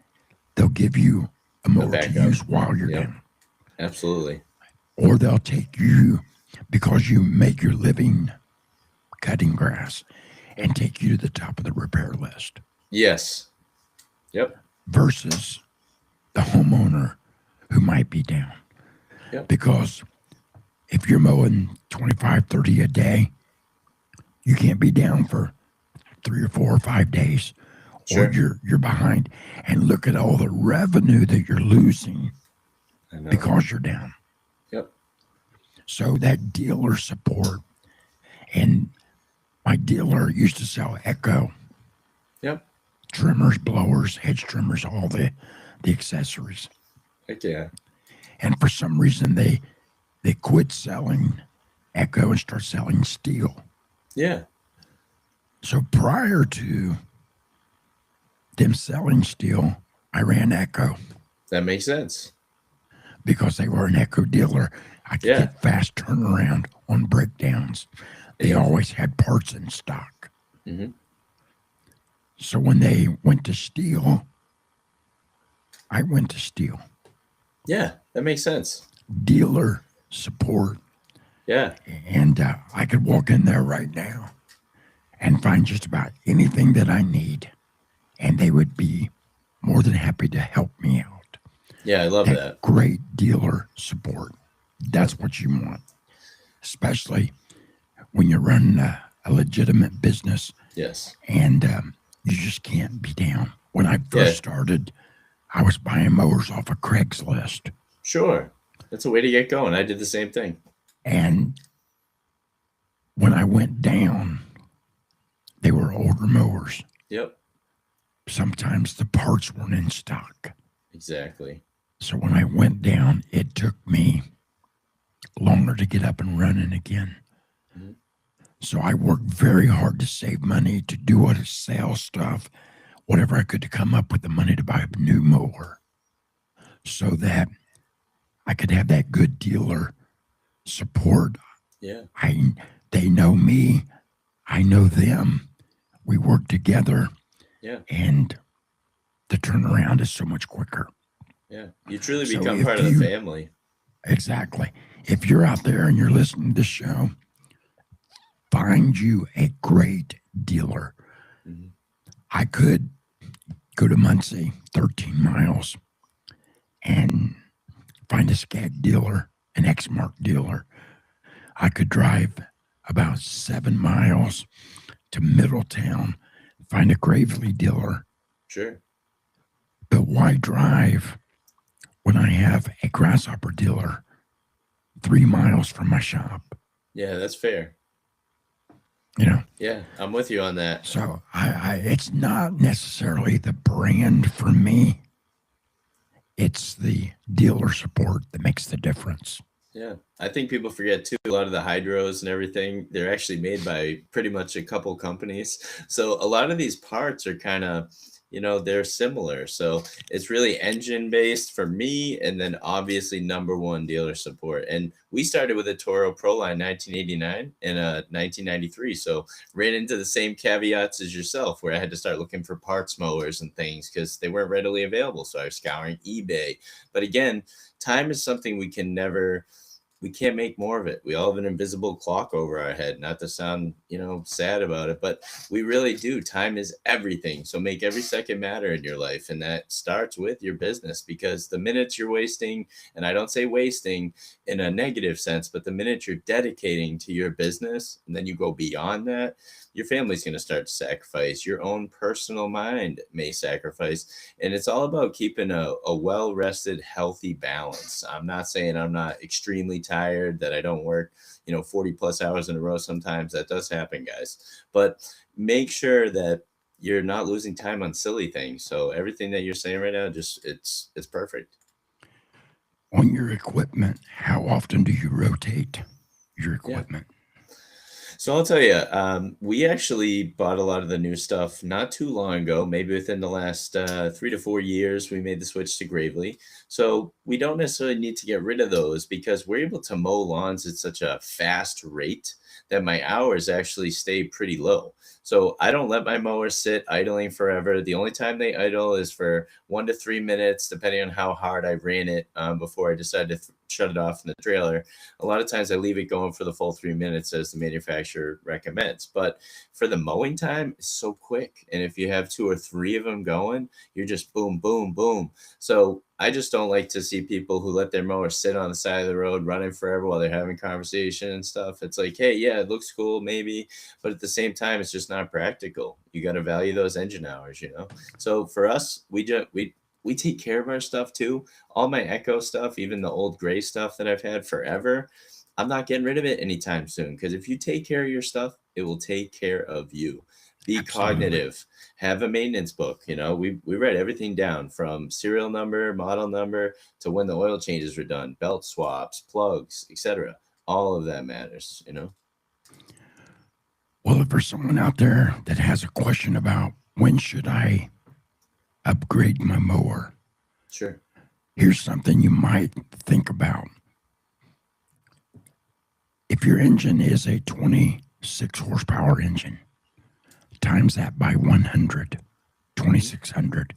they'll give you a mower to backup. use while you're Yep. down. Absolutely. Or they'll take you because you make your living cutting grass and take you to the top of the repair list Yes. Yep. versus the homeowner who might be down. Yep. Because if you're mowing 25, 30 a day, you can't be down for 3 or 4 or 5 days, Sure. or you're behind. And look at all the revenue that you're losing I know. because you're down. Yep. So that dealer support, and my dealer used to sell Echo. Yep. Trimmers, blowers, hedge trimmers, all the accessories. Heck yeah. And for some reason they quit selling Echo and start selling steel. Yeah. So prior to them selling steel, I ran Echo That makes sense. because they were an Echo dealer. I could Yeah. get fast turnaround on breakdowns. They Yeah. always had parts in stock. Mhm. So when they went to steel, I went to steel. Yeah. That makes sense. Dealer support. Yeah. And I could walk in there right now and find just about anything that I need. And they would be more than happy to help me out. Yeah. I love that. Great dealer support. That's what you want, especially when you're running a legitimate business Yes. and you just can't be down. When I first started, I was buying mowers off of Craigslist. Sure. That's a way to get going. I did the same thing. And when I went down, they were older mowers. Yep. Sometimes the parts weren't in stock. Exactly. So when I went down, it took me longer to get up and running again. Mhm. So I worked very hard to save money, to do what sales stuff, whatever I could to come up with the money to buy a new mower so that I could have that good dealer support. Yeah. They know me, I know them. We work together. Yeah. And the turnaround is so much quicker. Yeah. You truly So become if part of you- the family. Exactly. If you're out there and you're listening to this show, find you a great dealer. Mhm. I could go to Muncie, 13 miles, and find a Skag dealer, an Exmark dealer. I could drive about 7 miles to Middletown, find a Gravely dealer. Sure. But why drive when I have a Grasshopper dealer 3 miles from my shop? Yeah, that's fair. You know, Yeah, I'm with you on that. so it's not necessarily the brand for me. It's the dealer support that makes the difference. Yeah. I think people forget too, a lot of the hydros and everything, they're actually made by pretty much a couple companies. So a lot of these parts are kind of they're similar. So it's really engine based for me, and then obviously number one, dealer support. And we started with a Toro Proline 1989 and 1993, so ran into the same caveats as yourself, where I had to start looking for parts mowers and things because they weren't readily available. So I was scouring eBay. But again, time is something we can't make more of it. We all have an invisible clock over our head, not to sound, sad about it, but we really do. Time is everything. So make every second matter in your life. And that starts with your business, because the minutes you're wasting, and I don't say wasting in a negative sense, but the minutes you're dedicating to your business, and then you go beyond that, your family's going to start to sacrifice. Your own personal mind may sacrifice. And it's all about keeping a well rested, healthy balance. I'm not saying I'm not extremely tired, that I don't work, 40 plus hours in a row. Sometimes that does happen, guys. But make sure that you're not losing time on silly things. So everything that you're saying right now, just it's perfect. On your equipment, how often do you rotate your equipment? So I'll tell you, we actually bought a lot of the new stuff not too long ago, maybe within the last 3 to 4 years, we made the switch to Gravely. So we don't necessarily need to get rid of those, because we're able to mow lawns at such a fast rate that my hours actually stay pretty low. So I don't let my mowers sit idling forever. The only time they idle is for 1 to 3 minutes, depending on how hard I ran it, before I decide to shut it off in the trailer. A lot of times I leave it going for the full 3 minutes as the manufacturer recommends. But for the mowing time, it's so quick. And if you have two or three of them going, you're just boom, boom, boom. So I just don't like to see people who let their mower sit on the side of the road running forever while they're having conversation and stuff. It's like, hey, yeah, it looks cool, maybe, but at the same time, it's just not practical. You got to value those engine hours. So for us, we take care of our stuff too. All my Echo stuff, even the old gray stuff that I've had forever, I'm not getting rid of it anytime soon. Because if you take care of your stuff, it will take care of you. Be Absolutely. cognitive. Have a maintenance book. We write everything down, from serial number, model number, to when the oil changes were done, belt swaps, plugs, etc. All of that matters. Well, if there's someone out there that has a question about when should I upgrade my mower, Sure. here's something you might think about. If your engine is a 26 horsepower engine, times that by 100, 2,600,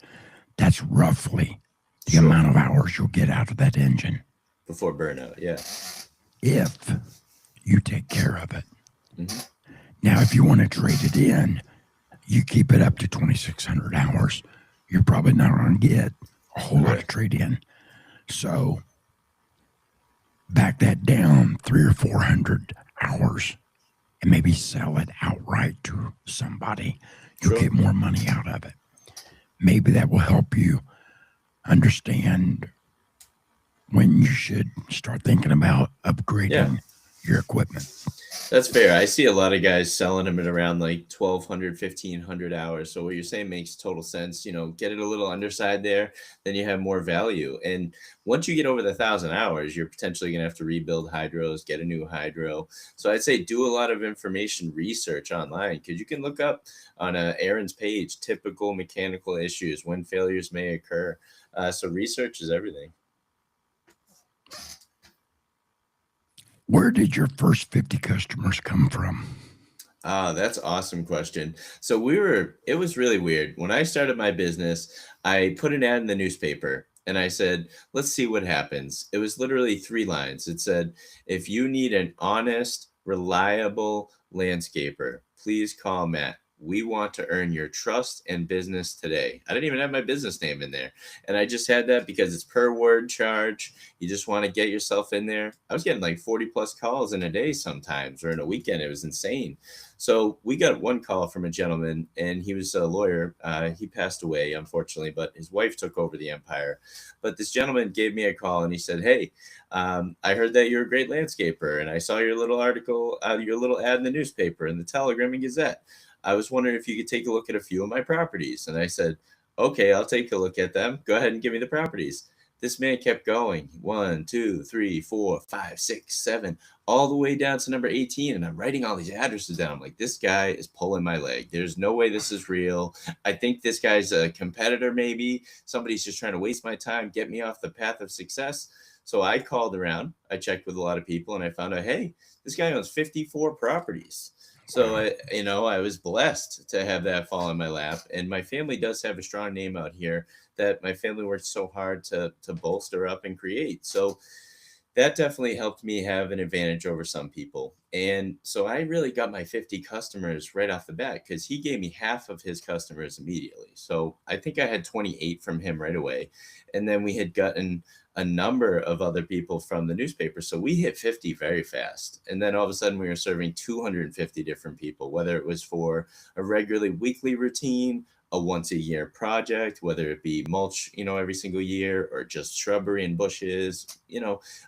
that's roughly the Sure. amount of hours you'll get out of that engine Before burnout. Yeah. if you take care of it. hmm Now, if you want to trade it in, you keep it up to 2,600 hours, you're probably not going to get a whole lot of trade in. So back that down 300 or 400 hours and maybe sell it outright to somebody. You'll Sure. get more money out of it. Maybe that will help you understand when you should start thinking about upgrading your equipment. That's fair. I see a lot of guys selling them at around like 1,200, 1,500 hours. So what you're saying makes total sense. Get it a little underside there, then you have more value. And once you get over the 1,000 hours, you're potentially going to have to rebuild hydros, get a new hydro. So I'd say do a lot of information research online, because you can look up on Aaron's page typical mechanical issues, when failures may occur. So research is everything. Where did your first 50 customers come from? That's an awesome question. So it was really weird. When I started my business, I put an ad in the newspaper and I said, let's see what happens. It was literally 3 lines. It said, if you need an honest, reliable landscaper, please call Matt. We want to earn your trust and business today. I didn't even have my business name in there. And I just had that because it's per word charge. You just want to get yourself in there. I was getting like 40 plus calls in a day sometimes, or in a weekend. It was insane. So we got one call from a gentleman, and he was a lawyer. He passed away, unfortunately, but his wife took over the empire. But this gentleman gave me a call, and he said, hey, I heard that you're a great landscaper, and I saw your little article, your little ad in the newspaper, in the Telegram and Gazette. I was wondering if you could take a look at a few of my properties. And I said, okay, I'll take a look at them. Go ahead and give me the properties. This man kept going 1, 2, 3, 4, 5, 6, 7, all the way down to number 18. And I'm writing all these addresses down. I'm like, this guy is pulling my leg. There's no way this is real. I think this guy's a competitor, maybe. Somebody's just trying to waste my time, get me off the path of success. So I called around, I checked with a lot of people, and I found out, hey, this guy owns 54 properties. So I was blessed to have that fall in my lap. And my family does have a strong name out here that my family worked so hard to bolster up and create. So that definitely helped me have an advantage over some people. And so I really got my 50 customers right off the bat because he gave me half of his customers immediately. So I think I had 28 from him right away. And then we had gotten a number of other people from the newspaper. So we hit 50 very fast. And then all of a sudden we were serving 250 different people, whether it was for a regularly weekly routine, a once a year project, whether it be mulch, every single year, or just shrubbery and bushes,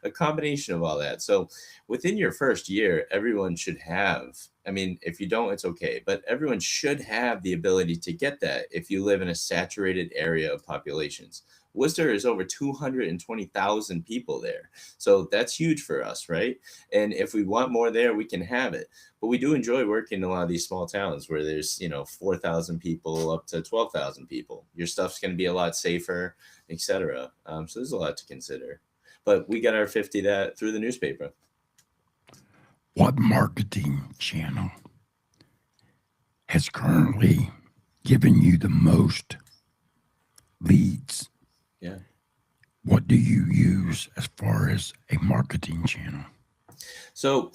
a combination of all that. So within your first year, everyone should have, I mean, if you don't, it's okay, but everyone should have the ability to get that if you live in a saturated area of populations. Worcester is over 220,000 people there. So that's huge for us, right? And if we want more there, we can have it. But we do enjoy working in a lot of these small towns where there's, 4,000 people up to 12,000 people. Your stuff's going to be a lot safer, etc. So there's a lot to consider. But we got our 50 that through the newspaper. What marketing channel has currently given you the most leads? Yeah. What do you use as far as a marketing channel? So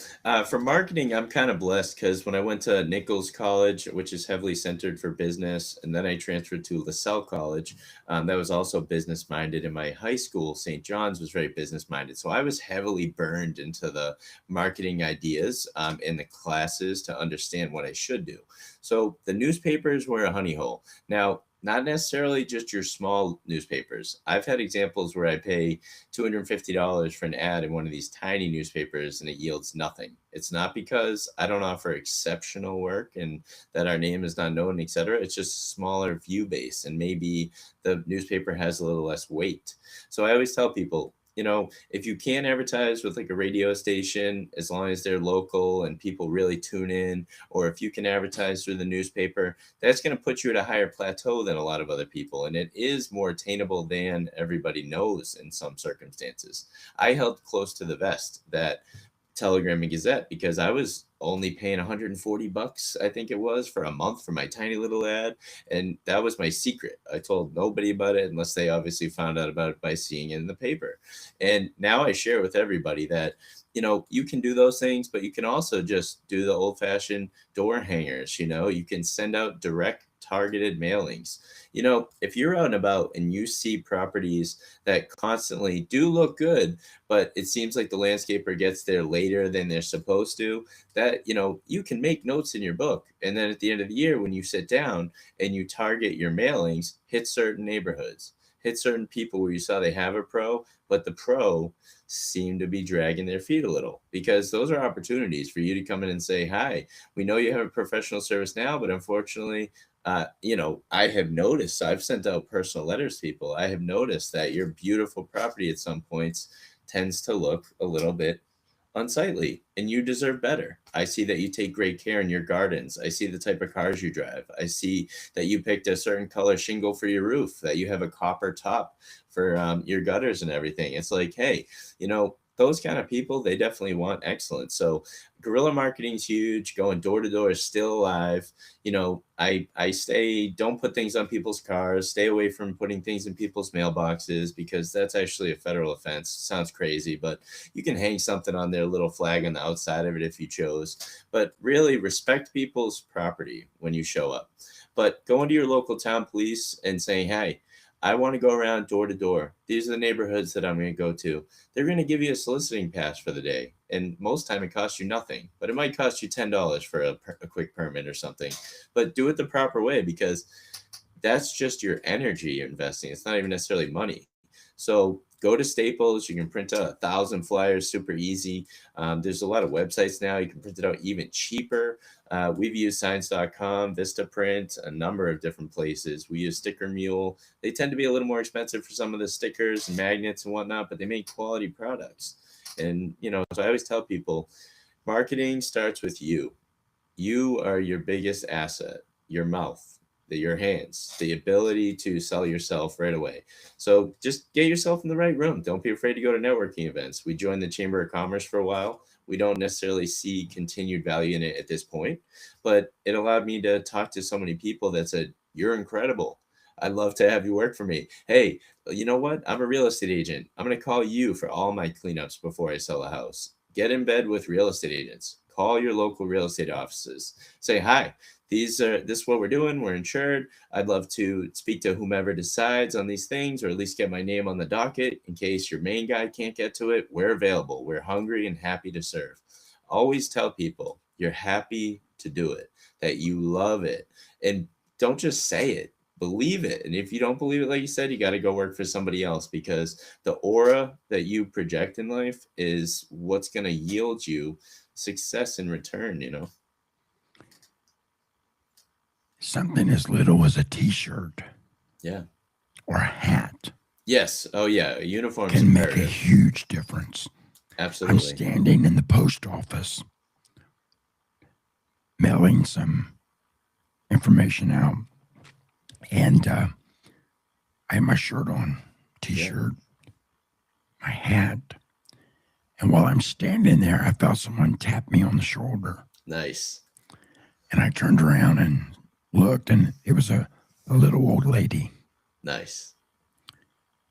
for marketing, I'm kind of blessed because when I went to Nichols College, which is heavily centered for business, and then I transferred to LaSalle College, that was also business minded. And my high school, St. John's, was very business minded. So I was heavily burned into the marketing ideas in the classes to understand what I should do. So the newspapers were a honey hole. Now, not necessarily just your small newspapers. I've had examples where I pay $250 for an ad in one of these tiny newspapers and it yields nothing. It's not because I don't offer exceptional work and that our name is not known, etc. It's just smaller view base and maybe the newspaper has a little less weight. So I always tell people, if you can advertise with like a radio station, as long as they're local and people really tune in, or if you can advertise through the newspaper, that's going to put you at a higher plateau than a lot of other people. And it is more attainable than everybody knows in some circumstances. I held close to the vest that Telegram and Gazette because I was only paying $140, I think it was, for a month for my tiny little ad. And that was my secret. I told nobody about it unless they obviously found out about it by seeing it in the paper. And now I share with everybody that, you can do those things, but you can also just do the old fashioned door hangers. You can send out direct targeted mailings. If you're out and about and you see properties that constantly do look good, but it seems like the landscaper gets there later than they're supposed to, that, you can make notes in your book. And then at the end of the year, when you sit down and you target your mailings, hit certain neighborhoods, hit certain people where you saw they have a pro, but the pro seem to be dragging their feet a little, because those are opportunities for you to come in and say, hi, we know you have a professional service now, but unfortunately, I have noticed, I've sent out personal letters to people. I have noticed that your beautiful property at some points tends to look a little bit unsightly and you deserve better. I see that you take great care in your gardens. I see the type of cars you drive. I see that you picked a certain color shingle for your roof, that you have a copper top for your gutters and everything. It's like, hey, those kind of people, they definitely want excellence. So guerrilla marketing is huge. Going door to door is still alive. I say don't put things on people's cars. Stay away from putting things in people's mailboxes because that's actually a federal offense. Sounds crazy, but you can hang something on their little flag on the outside of it if you chose. But really respect people's property when you show up. But going to your local town police and saying, hey, I want to go around door to door. These are the neighborhoods that I'm going to go to. They're going to give you a soliciting pass for the day. And most time it costs you nothing, but it might cost you $10 for a quick permit or something. But do it the proper way, because that's just your energy you're investing. It's not even necessarily money. So go to Staples. You can print out 1,000 flyers, super easy. There's a lot of websites now. You can print it out even cheaper. We've used Signs.com, Vistaprint, a number of different places. We use Sticker Mule. They tend to be a little more expensive for some of the stickers and magnets and whatnot, but they make quality products. And, so I always tell people, marketing starts with you. You are your biggest asset, your mouth, your hands, the ability to sell yourself right away. So just get yourself in the right room. Don't be afraid to go to networking events. We joined the Chamber of Commerce for a while. We don't necessarily see continued value in it at this point, but it allowed me to talk to so many people that said, you're incredible. I'd love to have you work for me. Hey, you know what? I'm a real estate agent. I'm going to call you for all my cleanups before I sell a house. Get in bed with real estate agents. Call your local real estate offices. Say, hi, this is what we're doing. We're insured. I'd love to speak to whomever decides on these things, or at least get my name on the docket in case your main guy can't get to it. We're available. We're hungry and happy to serve. Always tell people you're happy to do it, that you love it, and don't just say it. Believe it. And if you don't believe it, like you said, you got to go work for somebody else, because the aura that you project in life is what's going to yield you success in return, Something as little as a t-shirt. Yeah. Or a hat. Yes. Oh yeah. A uniform can make a huge difference. Absolutely. I'm standing in the post office mailing some information out, and I had my shirt on, t-shirt, my hat. And while I'm standing there, I felt someone tap me on the shoulder. Nice. And I turned around and looked, and it was a little old lady. Nice.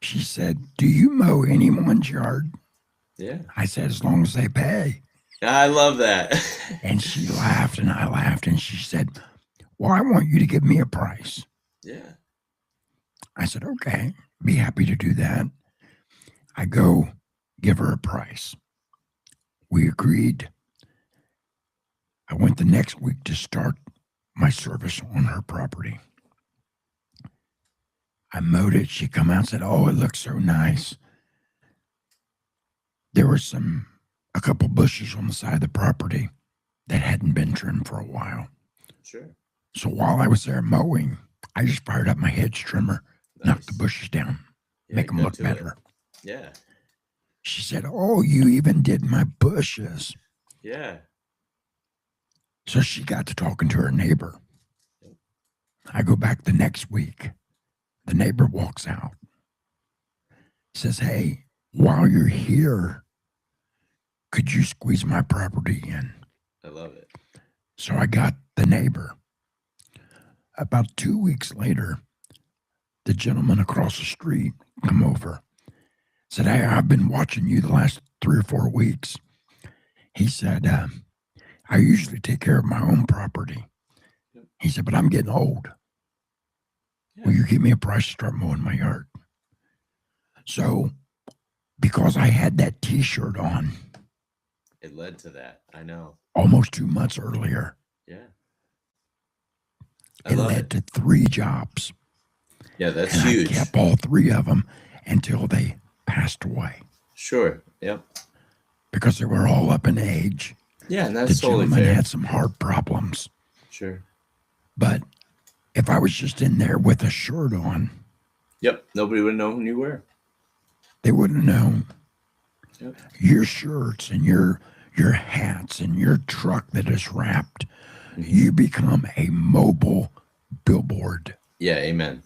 She said, do you mow anyone's yard? Yeah. I said, as long as they pay. I love that. And she laughed, and I laughed, and she said, well, I want you to give me a price. Yeah. I said, okay, be happy to do that. I go give her a price. We agreed. I went the next week to start my service on her property. I mowed it. She come out and said, oh, it looks so nice. There was a couple bushes on the side of the property that hadn't been trimmed for a while. Sure. So while I was there mowing, I just fired up my hedge trimmer, knocked the bushes down, make them look better. Yeah. She said, oh, you even did my bushes. Yeah. So she got to talking to her neighbor. I go back the next week. The neighbor walks out. Says, hey, while you're here, could you squeeze my property in? I love it. So I got the neighbor. About 2 weeks later, the gentleman across the street come over. Said, hey, I've been watching you the last 3 or 4 weeks. He said, I usually take care of my own property. He said, but I'm getting old. Will you give me a price to start mowing my yard? So, because I had that t-shirt on. It led to that. I know. Almost 2 months earlier. Yeah. It led to 3 jobs. Yeah, that's and huge. I kept all 3 of them until they passed away. Sure. Yep. Because they were all up in age. Yeah, and that's the totally gentleman fair. had some heart problems. Sure. But if I was just in there with a shirt on. Yep. Nobody would know who you were. They wouldn't know. Yep. Your shirts and your hats and your truck that is wrapped, you become a mobile billboard. Yeah, amen.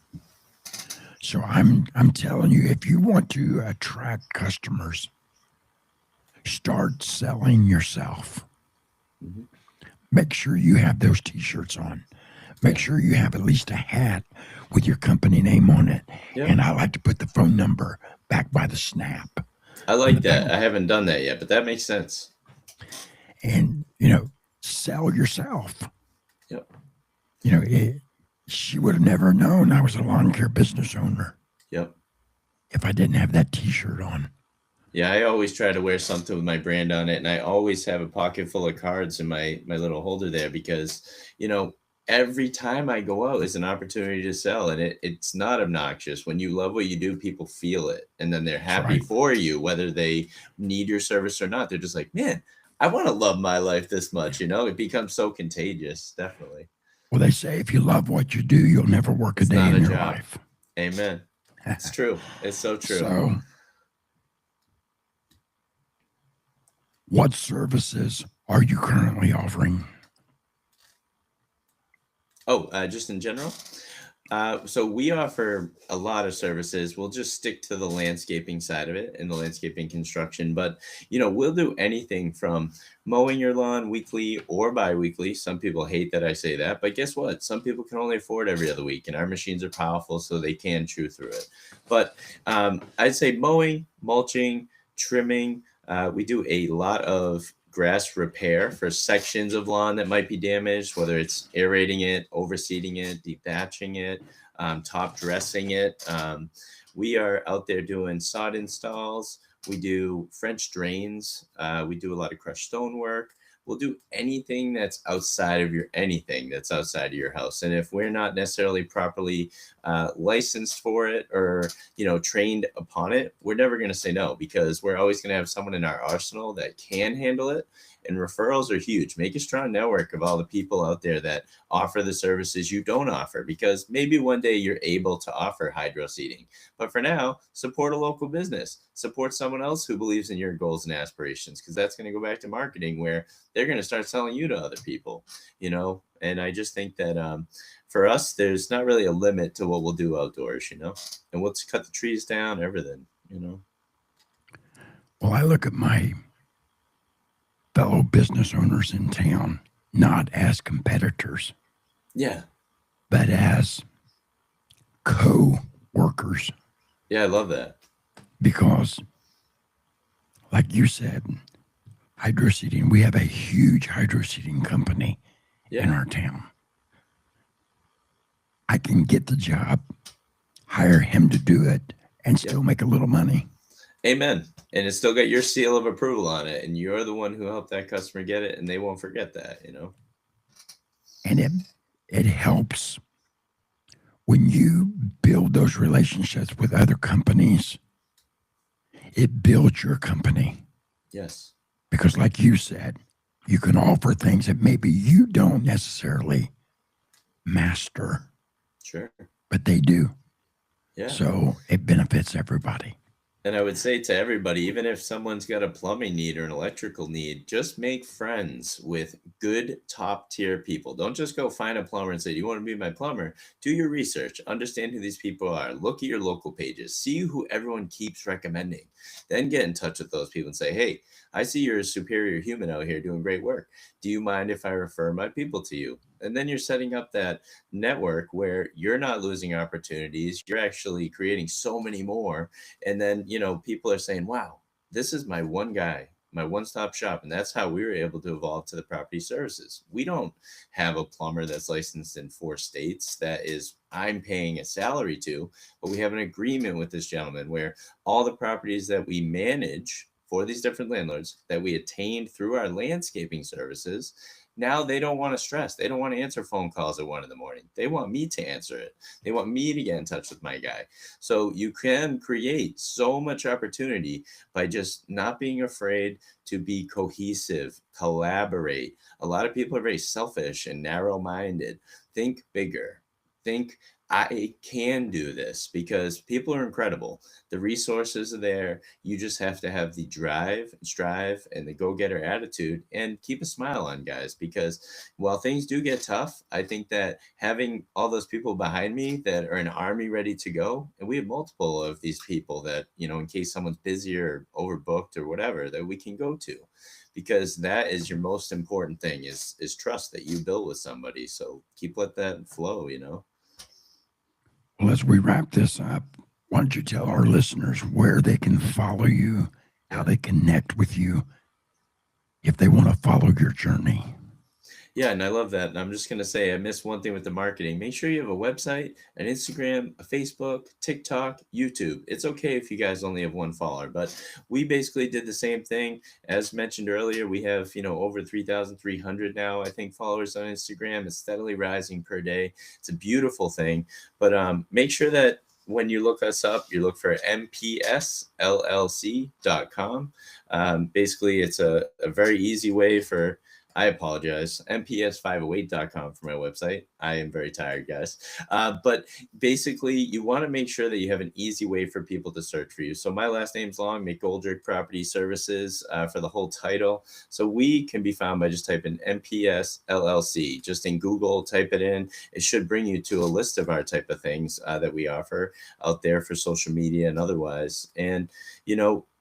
So I'm telling you, if you want to attract customers, start selling yourself. Mm-hmm. Make sure you have those t-shirts on. Make sure you have at least a hat with your company name on it. Yep. And I like to put the phone number back by the snap. I like that. I haven't done that yet, but that makes sense. And, sell yourself. Yep. She would have never known I was a lawn care business owner. Yep. If I didn't have that t-shirt on. Yeah, I always try to wear something with my brand on it, and I always have a pocket full of cards in my little holder there because, every time I go out is an opportunity to sell, and it's not obnoxious. When you love what you do, people feel it, and then they're happy right. for you, whether they need your service or not. They're just like, man, I want to love my life this much. It becomes so contagious. Definitely. Well, they say if you love what you do, you'll never work a It's day not in a your job. life. Amen. It's true. It's so true. So, what services are you currently offering? Oh, just in general? So we offer a lot of services. We'll just stick to the landscaping side of it and the landscaping construction. But, we'll do anything from mowing your lawn weekly or bi-weekly. Some people hate that I say that, but guess what? Some people can only afford every other week, and our machines are powerful, so they can chew through it. But I'd say mowing, mulching, trimming. We do a lot of grass repair for sections of lawn that might be damaged, whether it's aerating it, overseeding it, dethatching it, top dressing it. We are out there doing sod installs. We do French drains. We do a lot of crushed stone work. We'll do anything that's outside of your house. And if we're not necessarily properly licensed for it or, trained upon it, we're never going to say no, because we're always going to have someone in our arsenal that can handle it. And referrals are huge. Make a strong network of all the people out there that offer the services you don't offer, because maybe one day you're able to offer hydro seeding. But for now, support a local business, support someone else who believes in your goals and aspirations, because that's going to go back to marketing, where they're going to start selling you to other people, And I just think that for us, there's not really a limit to what we'll do outdoors, and we'll cut the trees down, everything. Well, I look at my fellow business owners in town not as competitors, Yeah. but as co-workers. Yeah, I love that. Because, like you said, hydro seeding, we have a huge hydro seeding company in our town. I can get the job, hire him to do it, and still make a little money. Amen. And it's still got your seal of approval on it, and you're the one who helped that customer get it, and they won't forget that, And it helps when you build those relationships with other companies. It builds your company. Yes. Because like you said, you can offer things that maybe you don't necessarily master. Sure. But they do. Yeah. So it benefits everybody. And I would say to everybody, even if someone's got a plumbing need or an electrical need, just make friends with good top tier people. Don't just go find a plumber and say, do you want to be my plumber? Do your research, understand who these people are, look at your local pages, see who everyone keeps recommending, then get in touch with those people and say, hey, I see you're a superior human out here doing great work. Do you mind if I refer my people to you? And then you're setting up that network where you're not losing opportunities. You're actually creating so many more. And then, people are saying, wow, this is my one guy, my one-stop shop. And that's how we were able to evolve to the property services. We don't have a plumber that's licensed in 4 states that is I'm paying a salary to, but we have an agreement with this gentleman where all the properties that we manage for these different landlords that we attained through our landscaping services, now they don't want to stress. They don't want to answer phone calls at 1 a.m. They want me to answer it. They want me to get in touch with my guy. So you can create so much opportunity by just not being afraid to be cohesive, collaborate. A lot of people are very selfish and narrow-minded. Think bigger. Think, I can do this, because people are incredible. The resources are there. You just have to have the drive, strive, and the go-getter attitude, and keep a smile on, guys, because while things do get tough, I think that having all those people behind me that are an army ready to go, and we have multiple of these people that, in case someone's busy or overbooked or whatever, that we can go to, because that is your most important thing is trust that you build with somebody. So let that flow, Well, as we wrap this up, why don't you tell our listeners where they can follow you, how they connect with you, if they want to follow your journey? Yeah, and I love that. And I'm just going to say, I missed one thing with the marketing. Make sure you have a website, an Instagram, a Facebook, TikTok, YouTube. It's okay if you guys only have one follower, but we basically did the same thing. As mentioned earlier, we have, over 3,300 now, I think, followers on Instagram. It's steadily rising per day. It's a beautiful thing. But make sure that when you look us up, you look for mpsllc.com. Basically, it's a very easy way for, I apologize, mps508.com for my website. I am very tired, guys. But basically, you want to make sure that you have an easy way for people to search for you. So my last name's long, McColdrick Property Services for the whole title. So we can be found by just typing MPS LLC. Just in Google, type it in. It should bring you to a list of our type of things that we offer out there for social media and otherwise. And,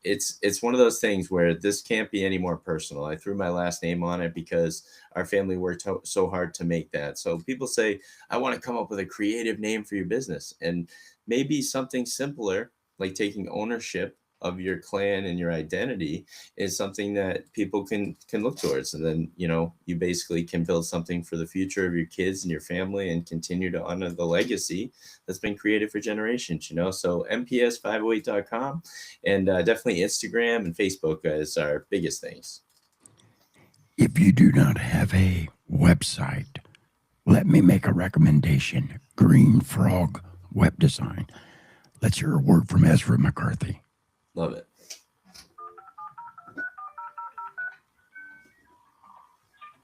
it's one of those things where this can't be any more personal. I threw my last name on it because our family worked so hard to make that. So people say, I want to come up with a creative name for your business, and maybe something simpler, like taking ownership of your clan and your identity, is something that people can look towards. And then, you basically can build something for the future of your kids and your family and continue to honor the legacy that's been created for generations. So mps508.com, and definitely Instagram and Facebook is our biggest things. If you do not have a website, let me make a recommendation. Green Frog Web Design. Let's hear a word from Ezra McCarthy. Love it.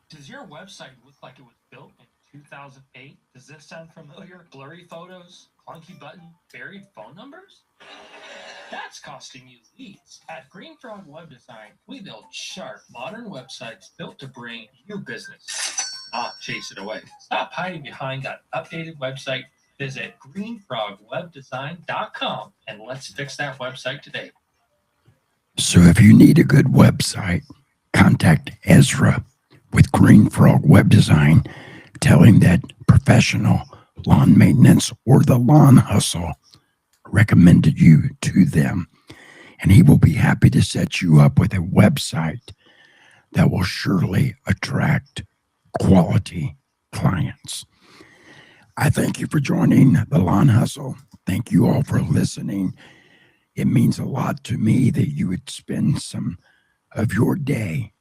Does your website look like it was built in 2008? Does this sound familiar? Blurry photos, clunky button, buried phone numbers? That's costing you leads. At Green Frog Web Design, we build sharp, modern websites built to bring you business, not chase it away. Stop hiding behind that updated website. Visit greenfrogwebdesign.com and let's fix that website today. So if you need a good website, contact Ezra with Green Frog Web Design. Tell him that Professional Lawn Maintenance or the Lawn Hustle recommended you to them, and he will be happy to set you up with a website that will surely attract quality clients. I thank you for joining the Lawn Hustle. Thank you all for listening. It means a lot to me that you would spend some of your day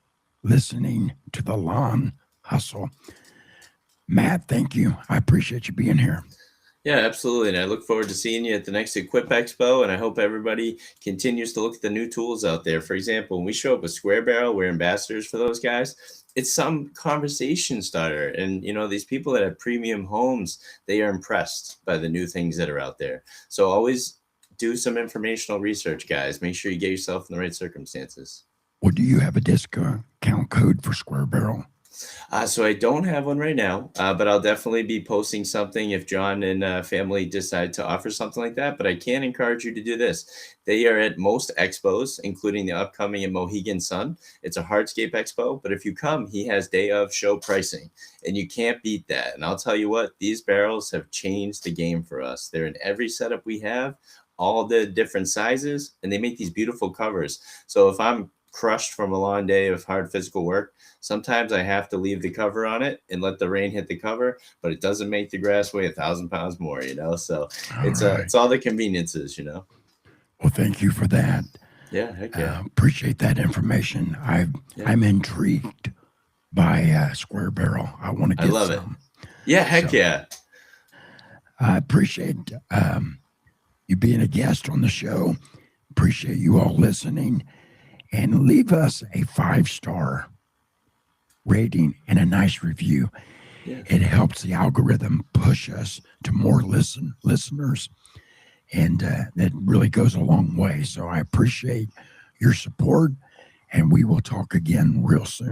listening to the Lawn Hustle. Matt, thank you. I appreciate you being here. Yeah, absolutely. And I look forward to seeing you at the next Equip Expo. And I hope everybody continues to look at the new tools out there. For example, when we show up with Square Barrel, we're ambassadors for those guys. It's some conversation starter. And, these people that have premium homes, they are impressed by the new things that are out there. So always do some informational research, guys. Make sure you get yourself in the right circumstances. Well, do you have a discount code for Square Barrel? So I don't have one right now, but I'll definitely be posting something if John and family decide to offer something like that. But I can encourage you to do this. They are at most expos, including the upcoming at Mohegan Sun. It's a hardscape expo, but if you come, he has day of show pricing, and you can't beat that. And I'll tell you what, these barrels have changed the game for us. They're in every setup we have, all the different sizes, and they make these beautiful covers. So if I'm crushed from a long day of hard physical work, sometimes I have to leave the cover on it and let the rain hit the cover, but it doesn't make the grass weigh 1,000 pounds more, So it's all the conveniences, Well, thank you for that. Yeah, heck yeah. Appreciate that information. I'm intrigued by Square Barrel. I want to get some. I love it. Yeah, heck yeah. I appreciate you being a guest on the show. Appreciate you all listening. And leave us a 5-star rating and a nice review. Yeah. It helps the algorithm push us to more listeners. And that really goes a long way. So I appreciate your support. And we will talk again real soon.